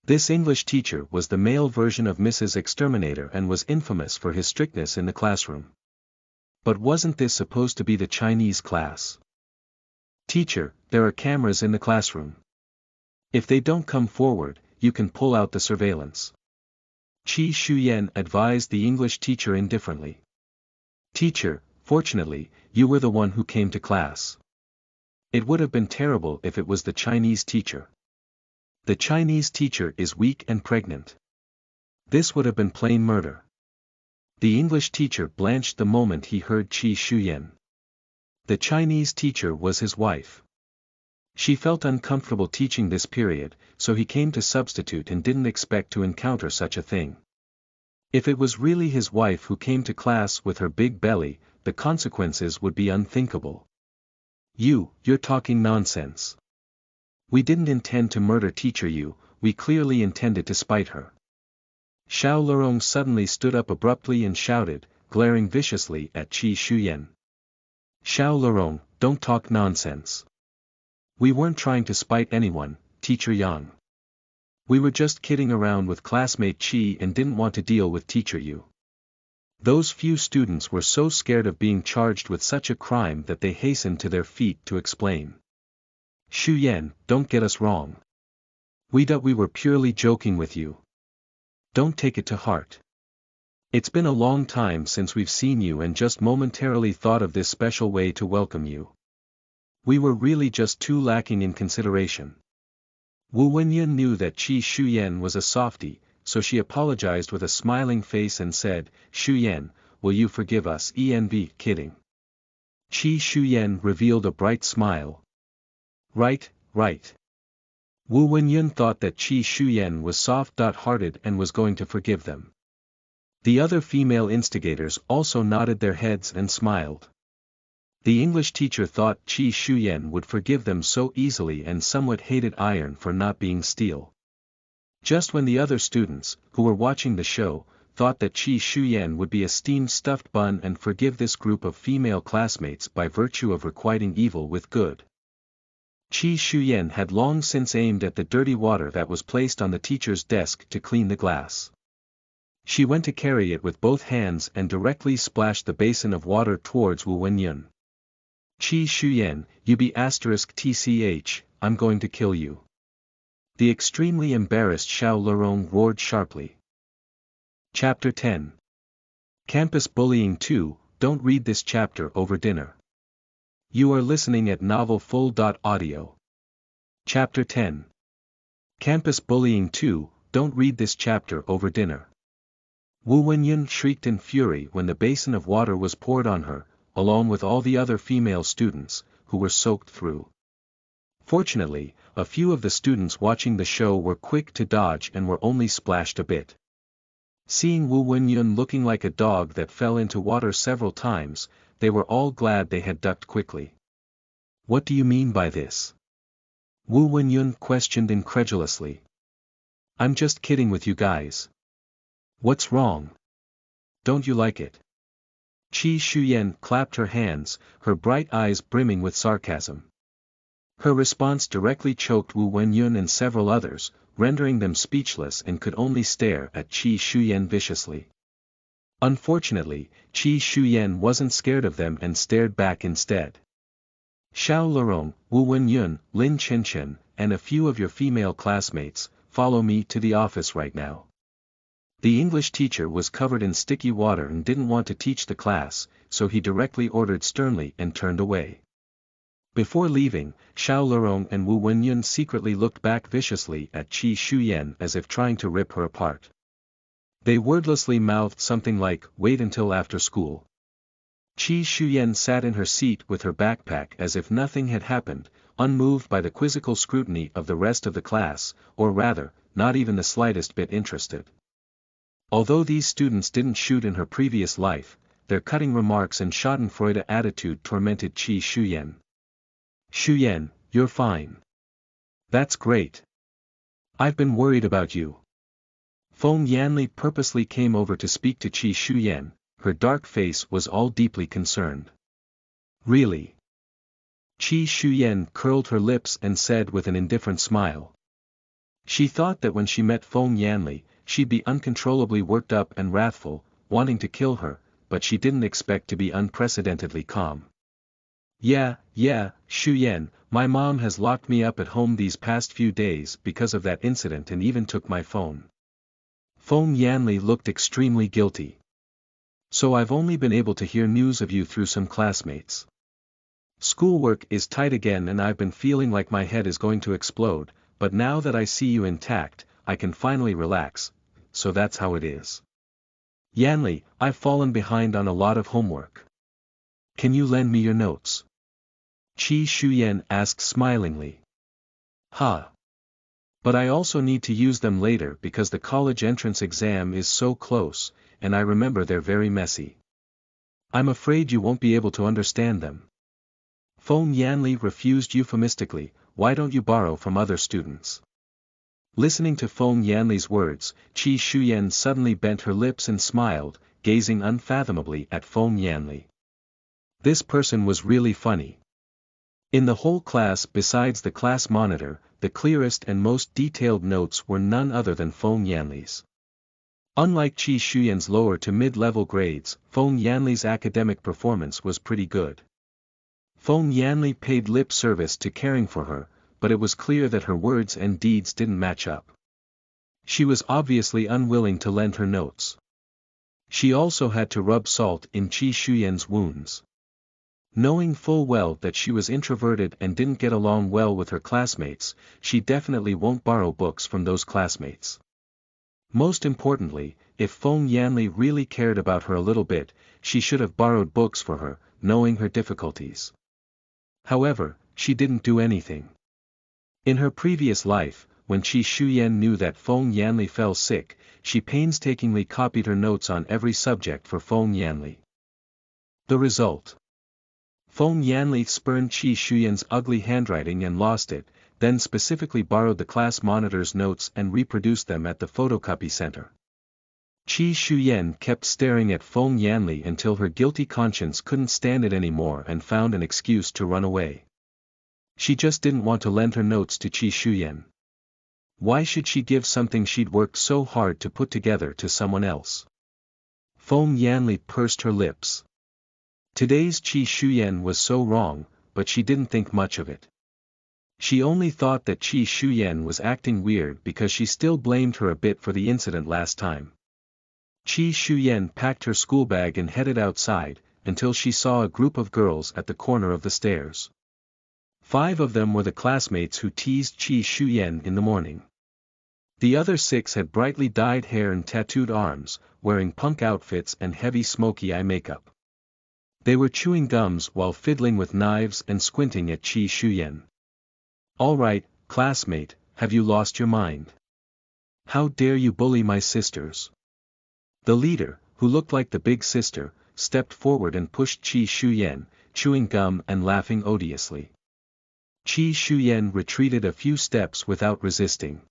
This English teacher was the male version of Mrs. Exterminator and was infamous for his strictness in the classroom. But wasn't this supposed to be the Chinese class? Teacher, there are cameras in the classroom. If they don't come forward, you can pull out the surveillance. Qi Shuyan advised the English teacher indifferently. Teacher, fortunately, you were the one who came to class. It would have been terrible if it was the Chinese teacher. The Chinese teacher is weak and pregnant. This would have been plain murder. The English teacher blanched the moment he heard Qi Shuyan. The Chinese teacher was his wife. She felt uncomfortable teaching this period, so he came to substitute and didn't expect to encounter such a thing. If it was really his wife who came to class with her big belly, the consequences would be unthinkable. You're talking nonsense. We didn't intend to murder teacher Yu, we clearly intended to spite her. Xiao Lorong suddenly stood up abruptly and shouted, glaring viciously at Qi Shuyan. Xiao Lorong, don't talk nonsense. We weren't trying to spite anyone, Teacher Yang. We were just kidding around with classmate Qi and didn't want to deal with Teacher Yu. Those few students were so scared of being charged with such a crime that they hastened to their feet to explain. Shuyan, don't get us wrong. We were purely joking with you. Don't take it to heart. It's been a long time since we've seen you and just momentarily thought of this special way to welcome you. We were really just too lacking in consideration. Wu Wenyan knew that Qi Shuyan was a softie, so she apologized with a smiling face and said, Shuyan, will you forgive us? Kidding. Qi Shuyan revealed a bright smile. Right. Wu Wenyan thought that Qi Shuyan was soft-hearted and was going to forgive them. The other female instigators also nodded their heads and smiled. The English teacher thought Qi Shuyan would forgive them so easily and somewhat hated iron for not being steel. Just when the other students, who were watching the show, thought that Qi Shuyan would be a steamed stuffed bun and forgive this group of female classmates by virtue of requiting evil with good. Qi Shuyan had long since aimed at the dirty water that was placed on the teacher's desk to clean the glass. She went to carry it with both hands and directly splashed the basin of water towards Wu Wenyun. Qi Shuyan, you be *tch, I'm going to kill you. The extremely embarrassed Xiao Lorong roared sharply. Chapter 10. Campus Bullying 2, don't read this chapter over dinner. You are listening at novelfull.audio. Chapter 10. Campus Bullying 2, don't read this chapter over dinner. Wu Wenyun shrieked in fury when the basin of water was poured on her, along with all the other female students, who were soaked through. Fortunately, a few of the students watching the show were quick to dodge and were only splashed a bit. Seeing Wu Wenyun looking like a dog that fell into water several times, they were all glad they had ducked quickly. What do you mean by this? Wu Wenyun questioned incredulously. I'm just kidding with you guys. What's wrong? Don't you like it? Qi Shuyan clapped her hands, her bright eyes brimming with sarcasm. Her response directly choked Wu Wenyun and several others, rendering them speechless and could only stare at Qi Shuyan viciously. Unfortunately, Qi Shuyan wasn't scared of them and stared back instead. Xiao Lorong, Wu Wenyun, Lin Chenchen, and a few of your female classmates, follow me to the office right now. The English teacher was covered in sticky water and didn't want to teach the class, so he directly ordered sternly and turned away. Before leaving, Xiao Lorong and Wu Wenyun secretly looked back viciously at Qi Shuyan as if trying to rip her apart. They wordlessly mouthed something like, wait until after school. Qi Shuyan sat in her seat with her backpack as if nothing had happened, unmoved by the quizzical scrutiny of the rest of the class, or rather, not even the slightest bit interested. Although these students didn't shoot in her previous life, their cutting remarks and schadenfreude attitude tormented Qi Shuyan. Shuyan, you're fine. That's great. I've been worried about you. Feng Yanli purposely came over to speak to Qi Shuyan, her dark face was all deeply concerned. Really? Qi Shuyan curled her lips and said with an indifferent smile. She thought that when she met Feng Yanli, she'd be uncontrollably worked up and wrathful, wanting to kill her, but she didn't expect to be unprecedentedly calm. Yeah, Shuyan, my mom has locked me up at home these past few days because of that incident and even took my phone. Feng Yanli looked extremely guilty. So I've only been able to hear news of you through some classmates. Schoolwork is tight again and I've been feeling like my head is going to explode, but now that I see you intact, I can finally relax, so that's how it is. Yanli, I've fallen behind on a lot of homework. Can you lend me your notes? Qi Shuyan asked smilingly. Ha! But I also need to use them later because the college entrance exam is so close, and I remember they're very messy. I'm afraid you won't be able to understand them. Feng Yanli refused euphemistically, why don't you borrow from other students? Listening to Feng Yanli's words, Qi Shuyan suddenly bent her lips and smiled, gazing unfathomably at Feng Yanli. This person was really funny. In the whole class besides the class monitor, the clearest and most detailed notes were none other than Feng Yanli's. Unlike Qi Shuyan's lower to mid-level grades, Feng Yanli's academic performance was pretty good. Feng Yanli paid lip service to caring for her, but it was clear that her words and deeds didn't match up. She was obviously unwilling to lend her notes. She also had to rub salt in Qi Shuyan's wounds. Knowing full well that she was introverted and didn't get along well with her classmates, she definitely won't borrow books from those classmates. Most importantly, if Feng Yanli really cared about her a little bit, she should have borrowed books for her, knowing her difficulties. However, she didn't do anything. In her previous life, when Qi Shuyan knew that Feng Yanli fell sick, she painstakingly copied her notes on every subject for Feng Yanli. The result. Feng Yanli spurned Qi Shuyan's ugly handwriting and lost it, then specifically borrowed the class monitor's notes and reproduced them at the photocopy center. Qi Shuyan kept staring at Feng Yanli until her guilty conscience couldn't stand it anymore and found an excuse to run away. She just didn't want to lend her notes to Qi Shuyan. Why should she give something she'd worked so hard to put together to someone else? Feng Yanli pursed her lips. Today's Qi Shuyan was so wrong, but she didn't think much of it. She only thought that Qi Shuyan was acting weird because she still blamed her a bit for the incident last time. Qi Shuyan packed her schoolbag and headed outside, until she saw a group of girls at the corner of the stairs. 5 of them were the classmates who teased Qi Shuyan in the morning. The other 6 had brightly dyed hair and tattooed arms, wearing punk outfits and heavy smoky eye makeup. They were chewing gums while fiddling with knives and squinting at Qi Shuyan. "All right, classmate, have you lost your mind? How dare you bully my sisters?" The leader, who looked like the big sister, stepped forward and pushed Qi Shuyan, chewing gum and laughing odiously. Qi Shuyan retreated a few steps without resisting.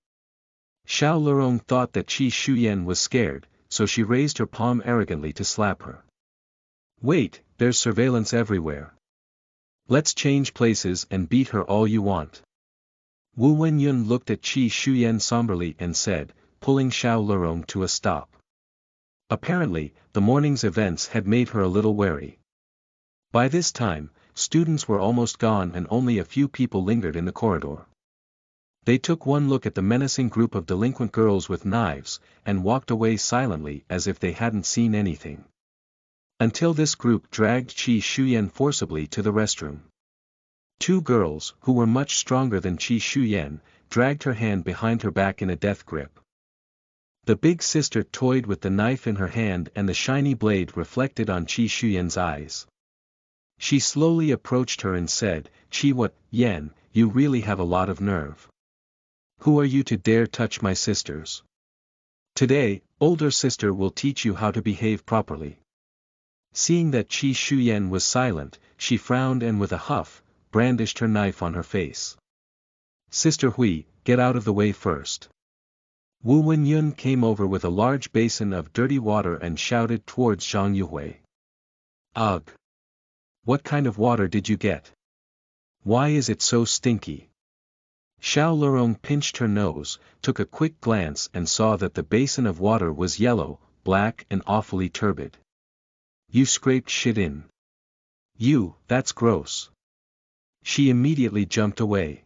Xiao Lurong thought that Qi Shuyan was scared, so she raised her palm arrogantly to slap her. "Wait, there's surveillance everywhere. Let's change places and beat her all you want." Wu Wenyun looked at Qi Shuyan somberly and said, pulling Xiao Lurong to a stop. Apparently, the morning's events had made her a little wary. By this time, students were almost gone and only a few people lingered in the corridor. They took one look at the menacing group of delinquent girls with knives, and walked away silently as if they hadn't seen anything. Until this group dragged Qi Shuyan forcibly to the restroom. 2 girls, who were much stronger than Qi Shuyan, dragged her hand behind her back in a death grip. The big sister toyed with the knife in her hand and the shiny blade reflected on Qi Shuyan's eyes. She slowly approached her and said, "Qi What, Yan, you really have a lot of nerve. Who are you to dare touch my sisters? Today, older sister will teach you how to behave properly." Seeing that Qi Shuyan was silent, she frowned and with a huff, brandished her knife on her face. "Sister Hui, get out of the way first." Wu Wenyun came over with a large basin of dirty water and shouted towards Zhang Yuhui. "Ugh! What kind of water did you get? Why is it so stinky?" Xiao Lurong pinched her nose, took a quick glance and saw that the basin of water was yellow, black and awfully turbid. "You scraped shit in. That's gross." She immediately jumped away.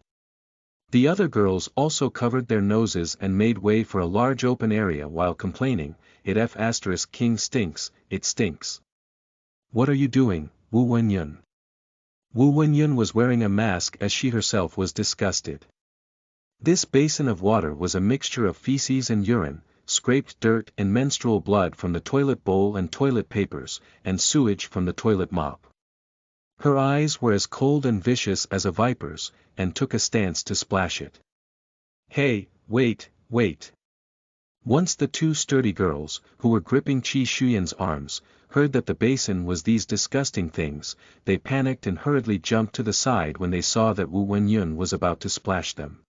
The other girls also covered their noses and made way for a large open area while complaining, "King stinks, it stinks." "What are you doing, Wu Wenyun?" Wu Wenyun was wearing a mask as she herself was disgusted. This basin of water was a mixture of feces and urine, scraped dirt and menstrual blood from the toilet bowl and toilet papers, and sewage from the toilet mop. Her eyes were as cold and vicious as a viper's, and took a stance to splash it. "Hey, wait. Once the 2 sturdy girls, who were gripping Qi Shuyan's arms, heard that the basin was these disgusting things, they panicked and hurriedly jumped to the side when they saw that Wu Wenyun was about to splash them.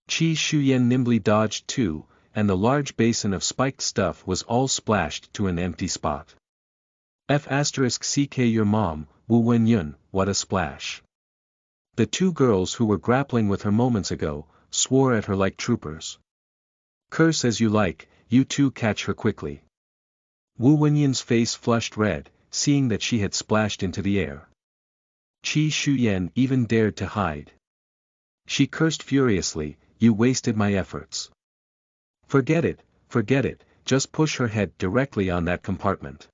Qi Shuyan nimbly dodged too, and the large basin of spiked stuff was all splashed to an empty spot. "CK your mom, Wu Wenyun, what a splash." The 2 girls who were grappling with her moments ago, swore at her like troopers. "Curse as you like, you 2 catch her quickly." Wu Wenyun's face flushed red, seeing that she had splashed into the air. Qi Shuyan even dared to hide. She cursed furiously, "You wasted my efforts. Forget it, just push her head directly on that compartment."